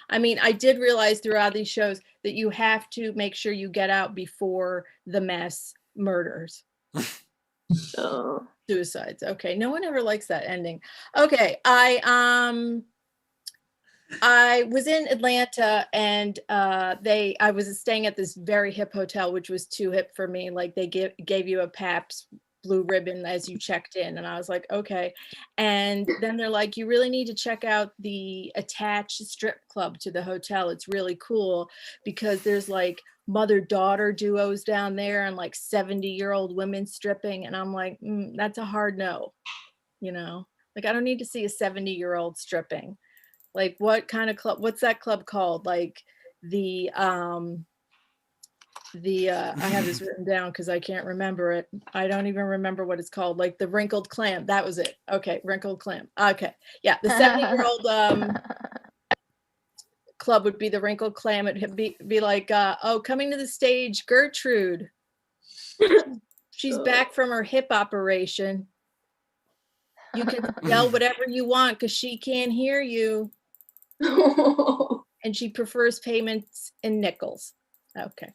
I mean, I did realize throughout these shows that you have to make sure you get out before the mass murders. Suicides. Okay. No one ever likes that ending. Okay. I was in Atlanta, and I was staying at this very hip hotel, which was too hip for me. Like they gave you a Pabst blue ribbon as you checked in, and I was like, okay. And then they're like, you really need to check out the attached strip club to the hotel. It's really cool because there's like mother-daughter duos down there and like 70-year-old women stripping. And I'm like, that's a hard no. Like I don't need to see a 70-year-old stripping. Like what kind of club? What's that club called? Like I have this written down because I can't remember it. I don't even remember what it's called. Like the Wrinkled Clam. That was it. Okay, Wrinkled Clam. Okay, yeah, the 70-year-old club would be the Wrinkled Clam. It'd be like, coming to the stage, Gertrude. She's back from her hip operation. You can yell whatever you want because she can't hear you. And and she prefers payments in nickels. Okay.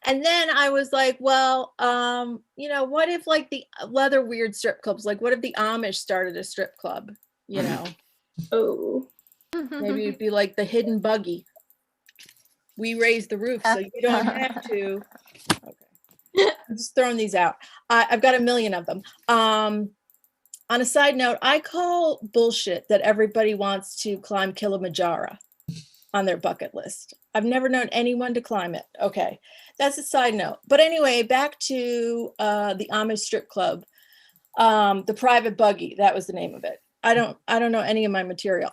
And then I was like, well, what if like the leather weird strip clubs, like what if the Amish started a strip club, Oh. maybe it'd be like the hidden buggy. We raise the roof so you don't have to. Okay. I'm just throwing these out. I've got a million of them. On a side note, I call bullshit that everybody wants to climb Kilimanjaro on their bucket list. I've never known anyone to climb it. Okay, that's a side note. But anyway, back to the Amish strip club, the private buggy. That was the name of it. I don't know any of my material.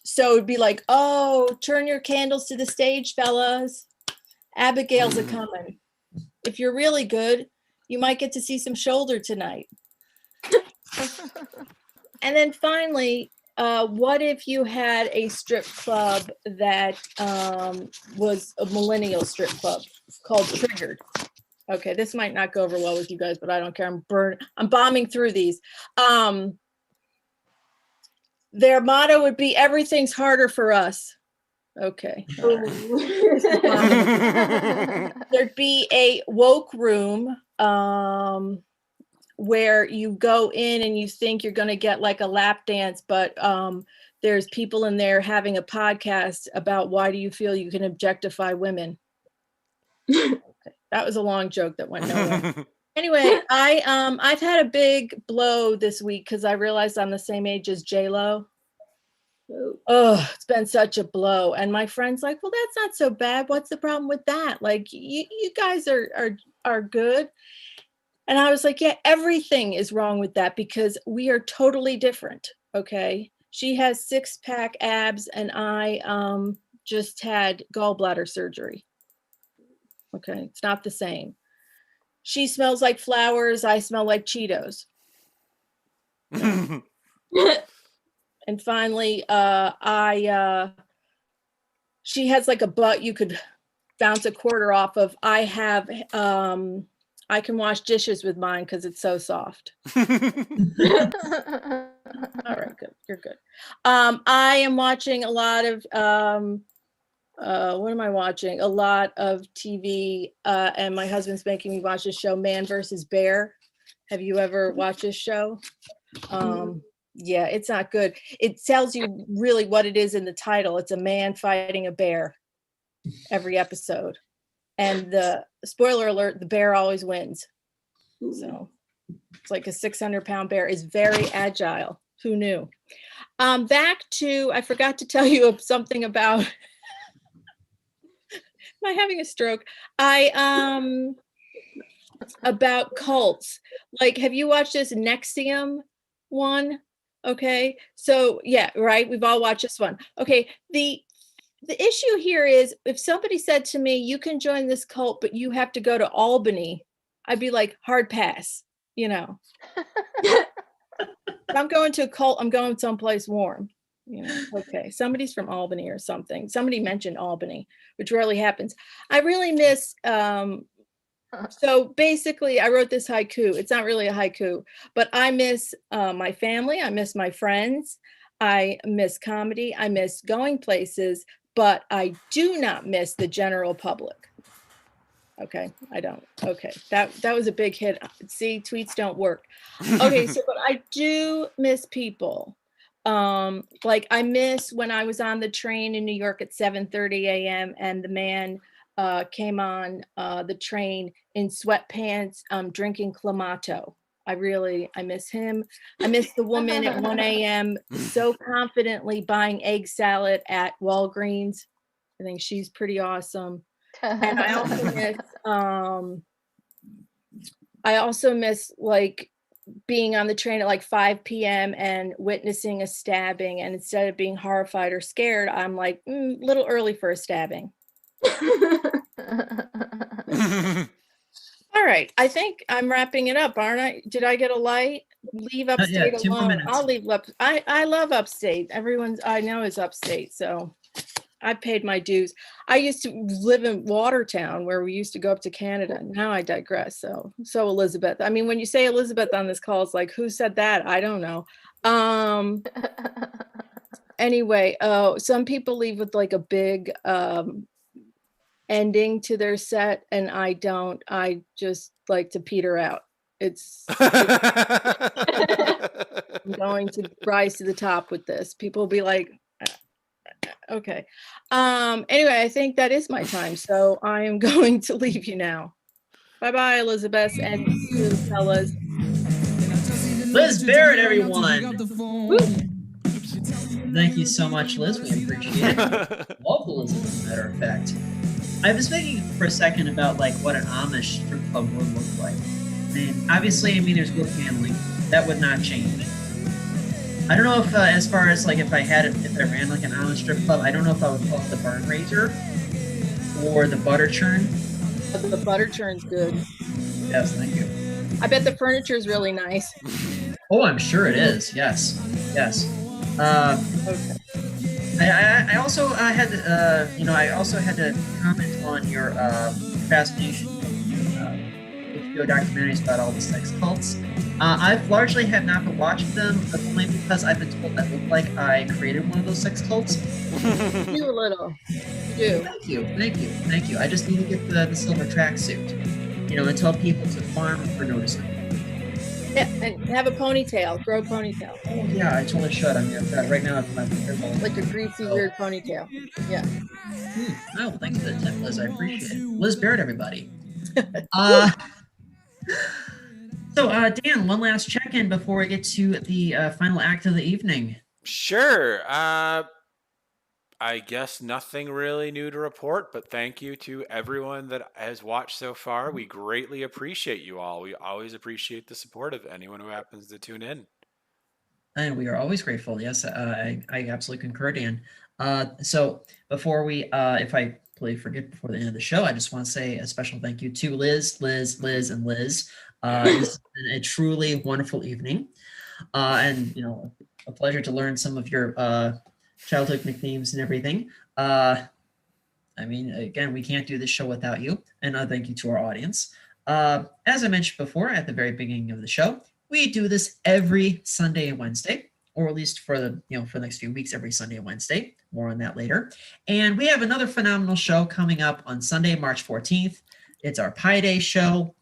So it'd be like, oh, turn your candles to the stage, fellas. Abigail's a coming. If you're really good, you might get to see some shoulder tonight. And then finally, what if you had a strip club that was a millennial strip club called Triggered? Okay, this might not go over well with you guys, but I don't care. I'm bombing through these. Their motto would be everything's harder for us. Okay. There'd be a woke room where you go in and you think you're going to get like a lap dance, but there's people in there having a podcast about why do you feel you can objectify women. Okay. That was a long joke that went nowhere. Anyway, I've had a big blow this week because I realized I'm the same age as J-Lo. Oh, it's been such a blow. And my friend's like, well, that's not so bad. What's the problem with that? Like, you guys are good. And I was like, yeah, everything is wrong with that because we are totally different. Okay. She has 6-pack abs and I just had gallbladder surgery. Okay. It's not the same. She smells like flowers. I smell like Cheetos. And finally, she has like a butt you could bounce a quarter off of. I have, I can wash dishes with mine because it's so soft. All right, good. You're good. I am watching a lot of, what am I watching? A lot of TV, and my husband's making me watch this show, Man versus Bear. Have you ever watched this show? Yeah, it's not good. It tells you really what it is in the title. It's a man fighting a bear every episode. And the spoiler alert, the bear always wins. So it's like a 600-pound bear is very agile. Who knew? Back to, I forgot to tell you something about, am I having a stroke? About cults. Like, have you watched this Nexium one? Okay, so yeah, right. We've all watched this one. Okay, the issue here is if somebody said to me, you can join this cult, but you have to go to Albany, I'd be like, hard pass, If I'm going to a cult, I'm going someplace warm, Okay, somebody's from Albany or something. Somebody mentioned Albany, which rarely happens. I really miss, so basically, I wrote this haiku. It's not really a haiku, but I miss my family. I miss my friends. I miss comedy. I miss going places, but I do not miss the general public. Okay, I don't. Okay, that was a big hit. See, tweets don't work. Okay, so but I do miss people. Like I miss when I was on the train in New York at 7:30 a.m. and the man came on the train in sweatpants, drinking Clamato. I miss him. I miss the woman at 1 a.m. so confidently buying egg salad at Walgreens. I think she's pretty awesome. And I also miss like being on the train at like 5 p.m. and witnessing a stabbing. And instead of being horrified or scared, I'm like, little early for a stabbing. All right, I think I'm wrapping it up, aren't I? Did I get a light? Leave upstate yeah, 2 more alone. minutes. I'll leave I love upstate. Everyone's I know is upstate, so I paid my dues. I used to live in Watertown where we used to go up to Canada. Now I digress. So Elizabeth. I mean, when you say Elizabeth on this call, it's like, who said that? I don't know. Anyway, some people leave with like a big ending to their set, and I don't. I just like to peter out. I'm going to rise to the top with this. People will be like, okay. Anyway, I think that is my time, so I am going to leave you now. Bye-bye, Elizabeth and the fellas. Liz Barrett, everyone. Woo. Thank you so much, Liz. We appreciate it. Love Liz, as a matter of fact. I was thinking for a second about like what an Amish strip club would look like. Obviously, there's good handling. That would not change. I don't know if, as far as like if I ran like an Amish strip club, I don't know if I would call it the barn raiser or the butter churn. The butter churn's good. Yes, thank you. I bet the furniture is really nice. Oh, I'm sure it is. Yes, yes. Okay. I also had to comment on your fascination HBO documentaries about all the sex cults. I've largely have not been watching them, but only because I've been told that looked like I created one of those sex cults. You do a little. You do. Thank you. I just need to get the silver tracksuit, and tell people to farm for noticing. Yeah, and have a ponytail. Grow a ponytail. Oh yeah, I totally should. Right now I've got my hair like a greasy, weird ponytail. Yeah. Oh, thanks for the tip, Liz. I appreciate it. Liz Barrett, everybody. So, Dan, one last check-in before we get to the final act of the evening. Sure. I guess nothing really new to report, but thank you to everyone that has watched so far. We greatly appreciate you all. We always appreciate the support of anyone who happens to tune in. And we are always grateful. Yes, I absolutely concur, Dan. So before we, if I forget before the end of the show, I just want to say a special thank you to Liz, and Liz. It's been a truly wonderful evening, and a pleasure to learn some of your childhood nicknames and everything. Again, we can't do this show without you, and thank you to our audience. As I mentioned before at the very beginning of the show, we do this every Sunday and Wednesday, or at least for the next few weeks, every Sunday and Wednesday. More on that later. And we have another phenomenal show coming up on Sunday, March 14th. It's our Pi Day show.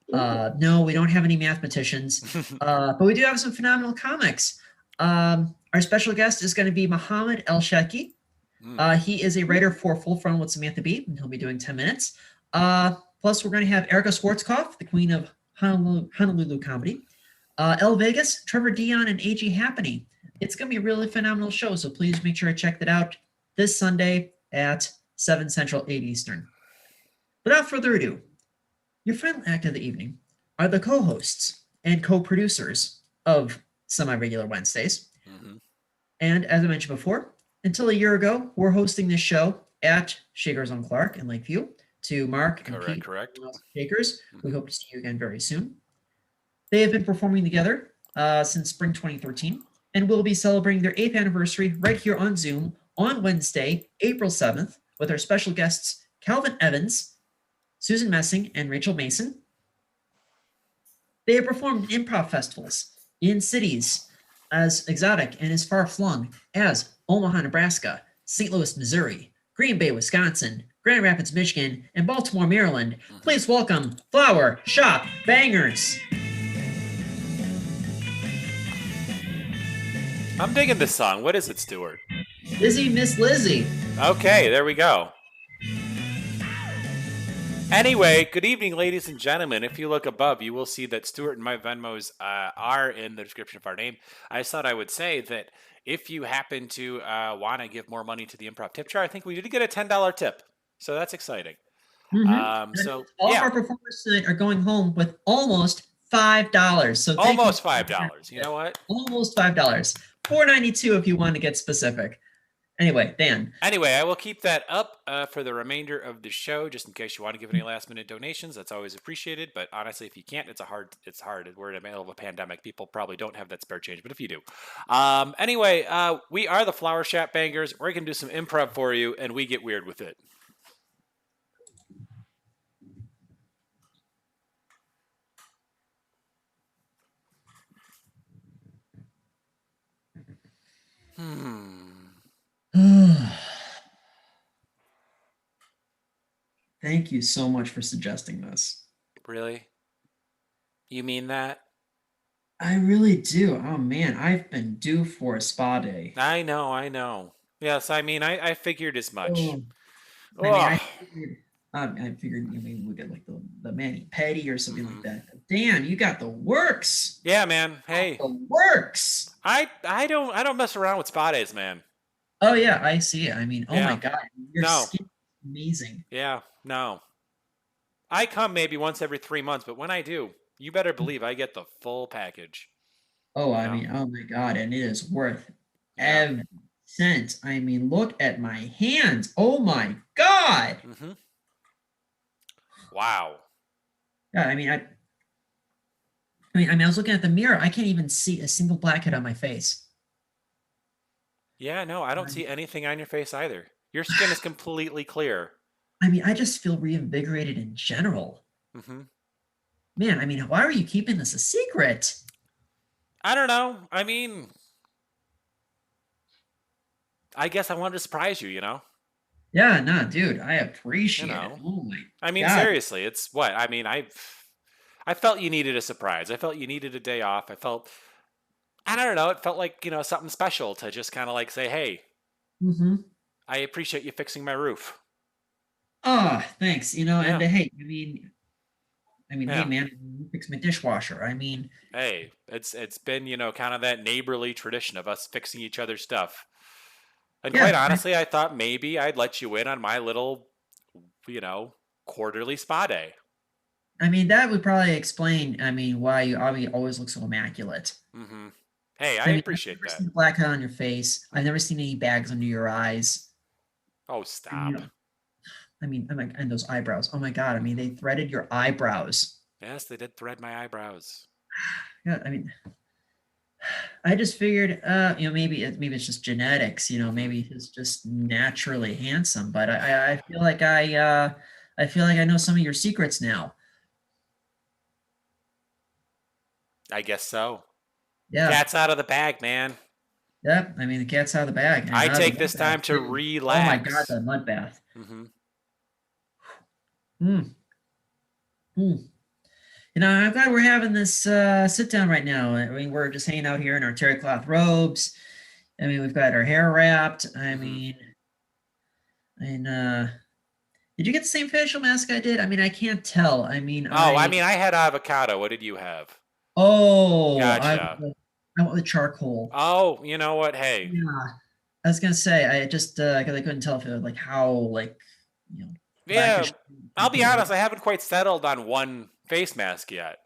No, we don't have any mathematicians, but we do have some phenomenal comics. Our special guest is going to be Muhammad El Shaki. He is a writer for Full Frontal with Samantha Bee, and he'll be doing 10 minutes. Plus, we're going to have Erica Schwarzkopf, the queen of Honolulu comedy. El Vegas, Trevor Dion, and A.G. Happany. It's going to be a really phenomenal show, so please make sure to check that out this Sunday at 7 Central, 8 Eastern. Without further ado, your final act of the evening are the co-hosts and co-producers of Semi-Regular Wednesdays. Mm-hmm. And as I mentioned before, until a year ago, we're hosting this show at Shakers on Clark in Lakeview to Mark and Pete. Correct. Shakers. We hope to see you again very soon. They have been performing together since spring 2013 and will be celebrating their 8th anniversary right here on Zoom on Wednesday, April 7th, with our special guests Calvin Evans, Susan Messing, and Rachel Mason. They have performed in improv festivals in cities as exotic and as far-flung as Omaha, Nebraska, St. Louis, Missouri, Green Bay, Wisconsin, Grand Rapids, Michigan, and Baltimore, Maryland. Please welcome Flower Shop Bangers. I'm digging this song. What is it, Stuart? Lizzie, Miss Lizzie. Okay, there we go. Anyway, good evening, ladies and gentlemen. If you look above, you will see that Stuart and my Venmos are in the description of our name. I just thought I would say that if you happen to want to give more money to the improv tip jar, I think we did get a $10 tip. So that's exciting. Mm-hmm. All of our performers tonight are going home with almost $5. So almost $5. You know what? Almost $5. $4.92 if you want to get specific. Anyway, Dan. Anyway, I will keep that up for the remainder of the show, just in case you want to give any last-minute donations. That's always appreciated. But honestly, if you can't, it's hard. We're in the middle of a pandemic. People probably don't have that spare change. But if you do, anyway, we are the Flower Shop Bangers. We're gonna do some improv for you, and we get weird with it. Thank you so much for suggesting this. Really? You mean that? I really do. Oh man, I've been due for a spa day. I know, I know. Yes, I mean, I figured as much. Oh, I mean, Oh. I figured maybe we get like the mani pedi or something like Mhm. that. Dan, you got the works. Yeah, man. Hey, The works. I don't mess around with spa days, man. Oh yeah, I see it. I mean, oh my Yeah. God, your No. skin is amazing. Yeah, no. I come maybe once every 3 months, but when I do, you better believe I get the full package. Oh, You I know? mean, oh my God, and it is worth Yeah. every cent. I mean, look at my hands. Oh my God. Mm-hmm. Wow. Yeah, I was looking at the mirror. I can't even see a single blackhead on my face. Yeah, no, I don't see anything on your face either. Your skin is completely clear. I mean, I just feel reinvigorated in general. Mm-hmm. Man, I mean, why are you keeping this a secret? I don't know. I mean, I guess I wanted to surprise you, you know? Yeah, no, dude, I appreciate You it. know. Oh my I mean, God. seriously, it's what? I mean, I felt you needed a surprise. I felt you needed a day off. I don't know, it felt like, something special to just kind of like say, "Hey, Mm-hmm. I appreciate you fixing my roof." Oh, thanks. And Yeah. hey, hey, Yeah. man, you fix my dishwasher. I mean, Hey, it's been, kind of that neighborly tradition of us fixing each other's stuff. And quite yeah, honestly, I thought maybe I'd let you in on my little, you know, quarterly spa day. I mean, that would probably explain, why you always look so immaculate. Mm-hmm. Hey, I I mean, I've appreciate never that. seen a black head on your face. I've never seen any bags under your eyes. Oh, And, stop. and those eyebrows. Oh my God. I mean, they threaded your eyebrows. Yes, they did thread my eyebrows. Yeah, I just figured, maybe it's just genetics. Maybe he's just naturally handsome. But I feel like I know some of your secrets now. I guess so. Yeah, Cat's out of the bag, man. yeah. I mean, the cat's out of the bag. And I out of take the this mud time bath, to too. Oh my God, relax. the mud bath. Mm-hmm. Hmm. Hmm. I'm glad we're having this sit down right now. I mean, we're just hanging out here in our terry cloth robes. I mean, we've got our hair wrapped. Did you get the same facial mask I did? I mean, I can't tell. Oh, I mean, I had avocado. What did you have? Oh, Gotcha. I went with charcoal. Oh, you know what? Hey, Yeah, I was gonna say I just because I couldn't tell if it was like how yeah, blackish. I'll be honest. I haven't quite settled on one face mask yet.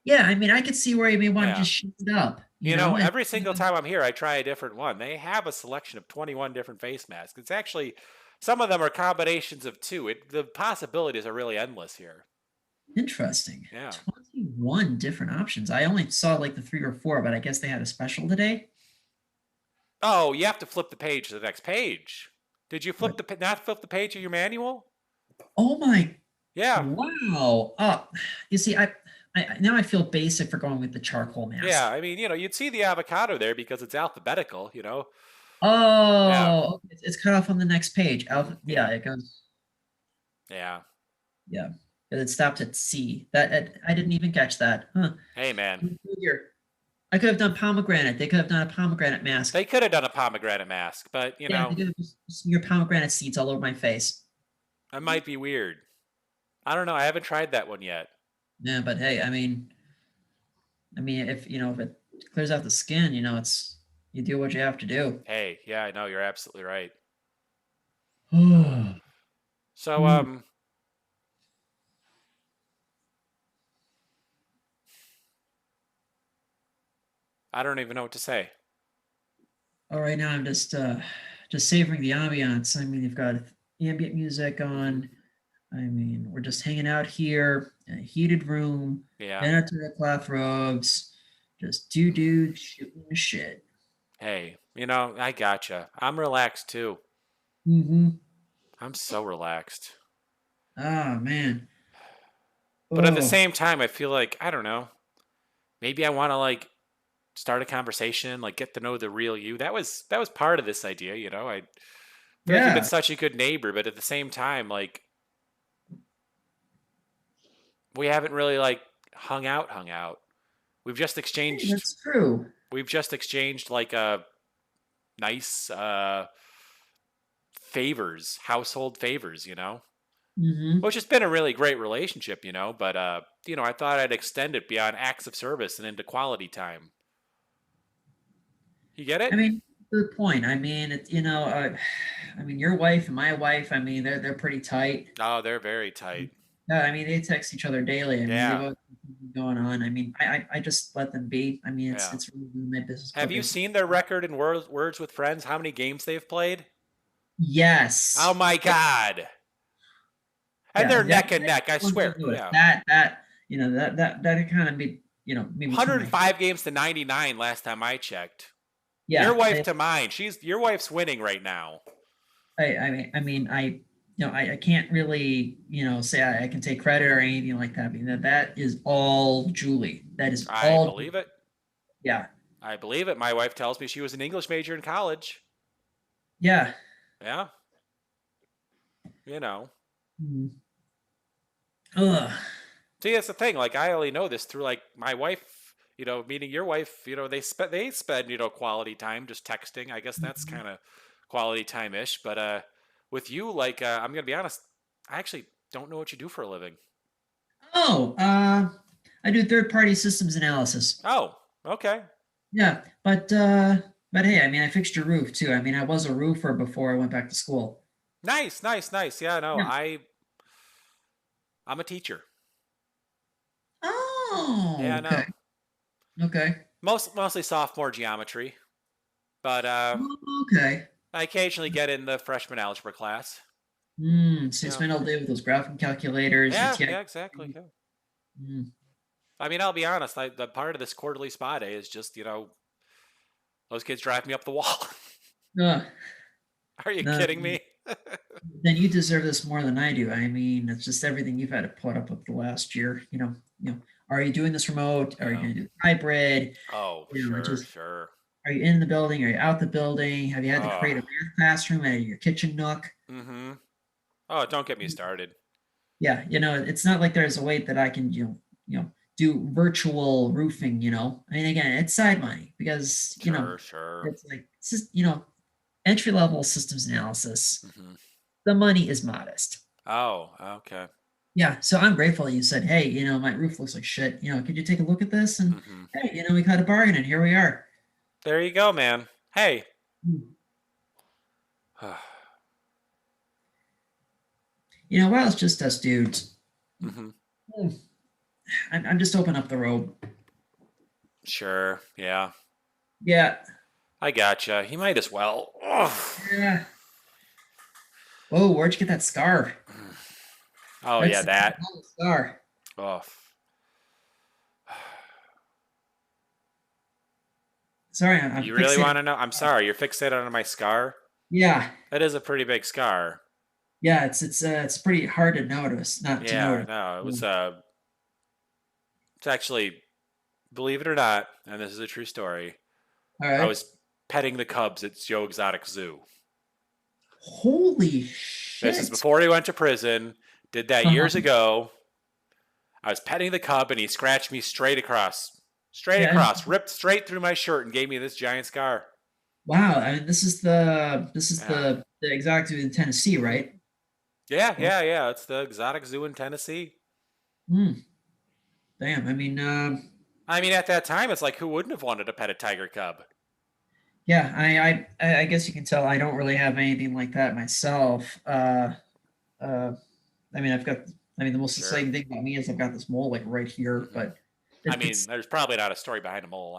Yeah, I could see where you may want to Yeah. just shoot it up. And Every single time I'm here, I try a different one. They have a selection of 21 different face masks. It's actually, some of them are combinations of two. The possibilities are really endless here. interesting. Yeah. 21 different options. I only saw like the 3 or 4, but I guess they had a special today. Oh, you have to flip the page to the next page. Did you not flip the page of your manual? Oh my! Yeah. Wow. You see, I now I feel basic for going with the charcoal mask. Yeah, I mean, you'd see the avocado there because it's alphabetical, Oh, Yeah. okay, it's cut off on the next page. Yeah, it goes. Yeah. Yeah, it stopped at C. I didn't even catch that. Huh. Hey, man. I could have done pomegranate. They could have done a pomegranate mask. They could have done a pomegranate mask, but, Yeah, they could have just smeared pomegranate seeds all over my face. that might be weird. I don't know. I haven't tried that one yet. Yeah, but hey, if if it clears out the skin, you do what you have to do. Hey, yeah, I know. You're absolutely right. Oh, So, I don't even know what to say. all right, now I'm just savoring the ambiance. You've got ambient music on. We're just hanging out here in a heated room, Yeah. in our cloth robes, just two dudes shooting the shit. Hey, I gotcha. I'm relaxed too. Mm-hmm. I'm so relaxed. Oh man. But at the Oh. same time, I feel like, I don't know, maybe I want to start a conversation, like get to know the real you. That was part of this idea, you know. I feel like you've Yeah. been such a good neighbor, but at the same time, like we haven't really like hung out. We've just exchanged That's true. like a nice favors, household favors, you know. Hmm. Which has been a really great relationship, you know, but you know, I thought I'd extend it beyond acts of service and into quality time. You get it? I mean, good point. I mean, I mean, your wife and my wife. I mean, they're pretty tight. Oh, they're very tight. Yeah, I mean, they text each other daily. I mean, Yeah. they've always got something going on. I mean, I just let them be. I mean, Yeah. it's really my business. Have you seen their record in Words with Friends? How many games they've played? Yes. Oh my God. And Yeah, they're that- neck and neck, I One swear. thing to it. Yeah. That kind of made maybe 105 games to 99 last time I checked. Yeah, Your wife to mine. Your wife's winning right now. I can't really say I can take credit or anything like that. I mean that is all Julie. That is I all. believe it. Yeah, I believe it. My wife tells me she was an English major in college. yeah. Yeah. You know. Mm. Ugh. See, that's the thing. Like, I only know this through like my wife. You know, meeting your wife. You know, they spend quality time just texting. I guess that's kind of quality time ish. But with you, like, I'm gonna be honest. I actually don't know what you do for a living. Oh, I do third-party systems analysis. Oh, okay. Yeah, but hey, I mean, I fixed your roof too. I mean, I was a roofer before I went back to school. Nice. Yeah, no, Yeah. I'm a teacher. Oh, Yeah, no. okay. Okay. Mostly sophomore geometry, but Okay. I occasionally get in the freshman algebra class. So you Yeah. spend all day with those graphing calculators. Yeah, it's- yeah, exactly. Yeah. Mm. I mean, I'll be honest. The part of this quarterly spa day is just those kids drive me up the wall. Ugh. Are you No. kidding me? Then you deserve this more than I do. I mean, it's just everything you've had to put up with the last year. Are you doing this remote? Are you Yeah. going to do hybrid? Oh, sure. Are you in the building? Are you out the building? Have you had to create a Oh. math classroom at your kitchen nook? Mm-hmm. Oh, don't get me started. Yeah, it's not like there's a way that I can, do virtual roofing. I mean, again, it's side money because Sure. it's like it's just entry level systems analysis. Mm-hmm. The money is modest. Oh, okay. Yeah, so I'm grateful that you said, hey, my roof looks like shit. Could you take a look at this? And Mm-hmm. hey, we got a bargain, and here we are. There you go, man. Hey. While it's just us dudes, Mm-hmm. I'm just opening up the road. Sure. Yeah. Yeah, I gotcha. You might as well. Ugh. yeah. Oh, where'd you get that scar? Oh, That's yeah, that. a scar. Oh. Sorry, I'm You really fixated- want to know? I'm sorry. You're fixated on my scar? Yeah, That is a pretty big scar. yeah. It's pretty hard to notice, not to Yeah, notice. no, it was it's actually, believe it or not, and this is a true story. All right. I was petting the cubs at Joe Exotic Zoo. Holy shit! This is before he went to prison. Did that years ago. I was petting the cub and he scratched me straight across, Yeah. ripped straight through my shirt and gave me this giant scar. Wow. I mean, this is the exotic zoo in Tennessee, right? Yeah. It's the Exotic Zoo in Tennessee. Hmm. Damn. I mean, at that time, it's like, who wouldn't have wanted to pet a tiger cub? yeah. I guess you can tell I don't really have anything like that myself. I mean, the most Sure. exciting thing about me is I've got this mole like right here, but There's probably not a story behind a mole.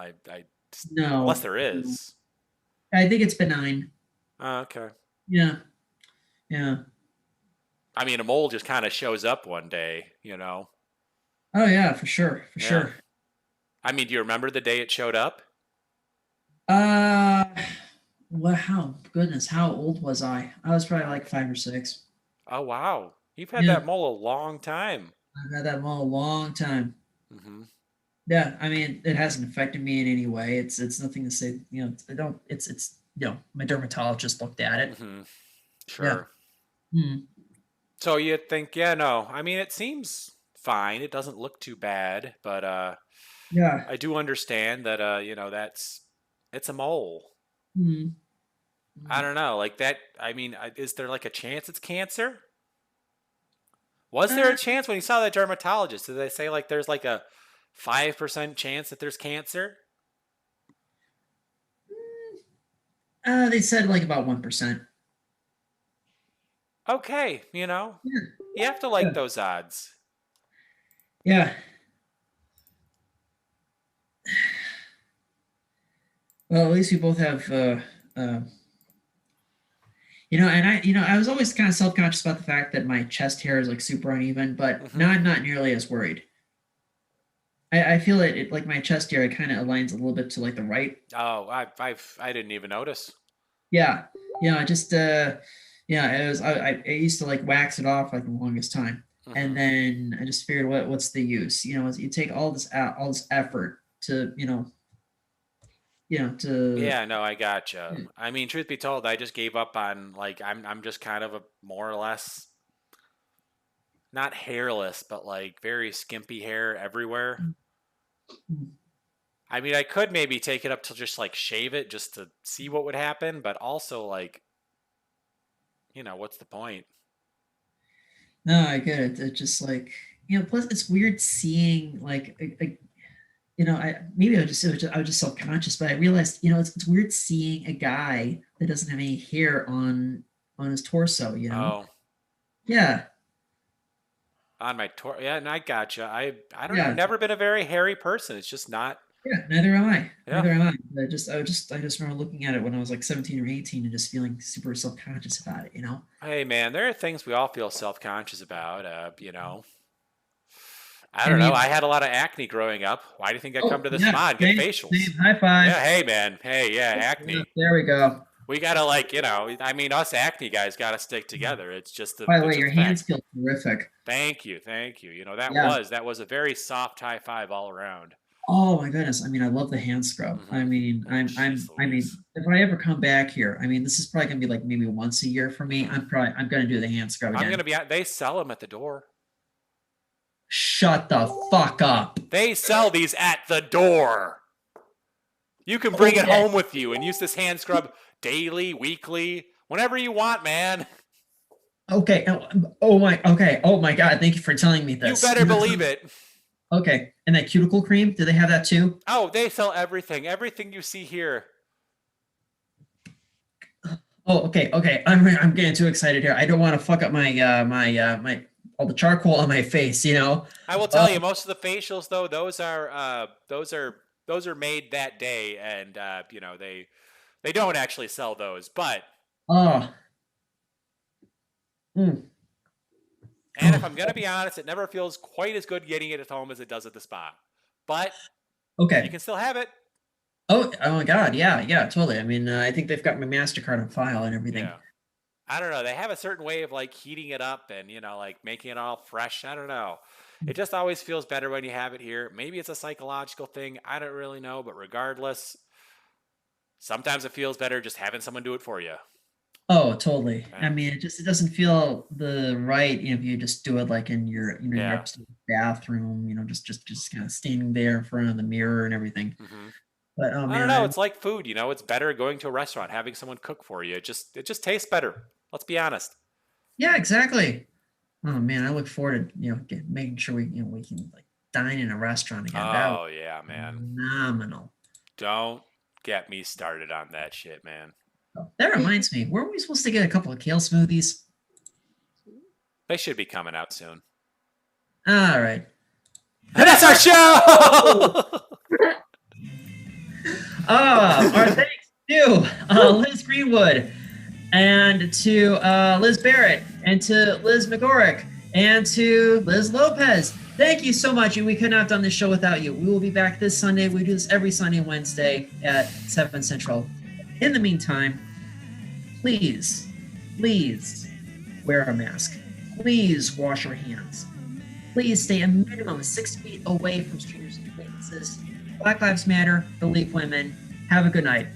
no, Unless there is. I think it's benign. Okay. Yeah. Yeah. I mean, a mole just kind of shows up one day, Oh yeah, for sure. For Yeah. sure. I mean, do you remember the day it showed up? Well, how old was I? I was probably like 5 or 6. Oh, wow. You've had Yeah. that mole a long time. I've had that mole a long time. Mm-hmm. Yeah, I mean, it hasn't affected me in any way. It's nothing to say, I don't. It's my dermatologist looked at it. Hmm. Yeah. Sure. Hmm. So you think, yeah, no. I mean, it seems fine. It doesn't look too bad, but Yeah. I do understand that it's a mole. Hmm. I don't know, like that. I mean, is there like a chance it's cancer? Was there Uh, a chance when you saw that dermatologist? Did they say like there's like a 5% chance that there's cancer? they said like about 1%. Okay, Yeah. you have to Yeah. like those odds. Yeah. Well, at least we both have, uh, and I was always kind of self-conscious about the fact that my chest hair is like super uneven, but Hmm. now I'm not nearly as worried. I feel it like my chest hair, it kind of aligns a little bit to like the right. Oh, I didn't even notice. Yeah. I just, yeah, I used to like wax it off like the longest time. And Hmm. then I just figured what's the use? You take all this effort to, to, Yeah, no, I gotcha. I mean, truth be told, I just gave up on like I'm just kind of a more or less not hairless, but like very skimpy hair everywhere. I mean, I could maybe take it up to just like shave it just to see what would happen, but also like, what's the point? no, I get it. It's just like, plus it's weird seeing like, I maybe I was just self-conscious, but I realized, it's weird seeing a guy that doesn't have any hair on his torso. Oh, Yeah. on my tour. Yeah, and I gotcha. I don't know. Yeah. Never been a very hairy person. It's just not. Yeah, neither am I. Yeah. Neither am I. I just remember looking at it when I was like 17 or 18 and just feeling super self-conscious about it. Hey, man, there are things we all feel self-conscious about. I I don't know. mean, I had a lot of acne growing up. Why do you think I come oh to this yeah, spot and get same, facials? high five. Yeah, hey, man. Hey, yeah, Yeah, acne. there we go. We gotta like, I mean, us acne guys gotta stick together. It's just By the way, it's your just a fact. hands feel terrific. Thank you, thank you. That Yeah. was a very soft high five all around. Oh my goodness. I mean, I love the hand scrub. I Mm-hmm. mean, Oh, jeez I mean, Louise. if I ever come back here, I mean, this is probably gonna be like maybe once a year for me. Mm-hmm. I'm gonna do the hand scrub I'm gonna again. be out. They sell them at the door. Shut the fuck up. They sell these at the door. You can bring it Okay. home with you and use this hand scrub daily, weekly, whenever you want, man. Okay. Oh my. Okay. Oh my God. Thank you for telling me You this. better believe it. Okay. And that cuticle cream, do they have that too? Oh, they sell everything. Everything you see here. Oh, okay. Okay. I'm getting too excited here. I don't want to fuck up my all the charcoal on my face. I will tell you, most of the facials though, those are made that day, and they don't actually sell those, but Oh. Mm. and if I'm gonna be honest, it never feels quite as good getting it at home as it does at the spa. But you Okay. can still have it. Oh my God. Yeah. Yeah. Totally. I mean, I think they've got my Mastercard on file and everything. Yeah. I don't know. They have a certain way of like heating it up and like making it all fresh. I don't know. It just always feels better when you have it here. Maybe it's a psychological thing. I don't really know, but regardless, sometimes it feels better just having someone do it for you. Oh, totally. Yeah. I mean, it doesn't feel the right, if you just do it like in your, your Yeah. upstairs bathroom, just kind of standing there in front of the mirror and everything. Mm-hmm. But oh I man, don't know. It's like food. It's better going to a restaurant, having someone cook for you. It just tastes better. Let's be honest. yeah, exactly. Oh man, I look forward to making sure we can like dine in a restaurant again. That Oh would yeah, be man. phenomenal. Don't get me started on that shit, man. Oh, that reminds me, weren't we supposed to get a couple of kale smoothies? They should be coming out soon. All right. And that's our show. Our thanks to Liz Greenwood and to Liz Barrett and to Liz McGuoirk and to Liz Lopez. Thank you so much. We could not have done this show without you. We will be back this Sunday. We do this every Sunday and Wednesday at 7 Central. In the meantime, please wear a mask. Please wash your hands. Please stay a minimum of 6 feet away from strangers and acquaintances. Black Lives Matter, believe women. Have a good night.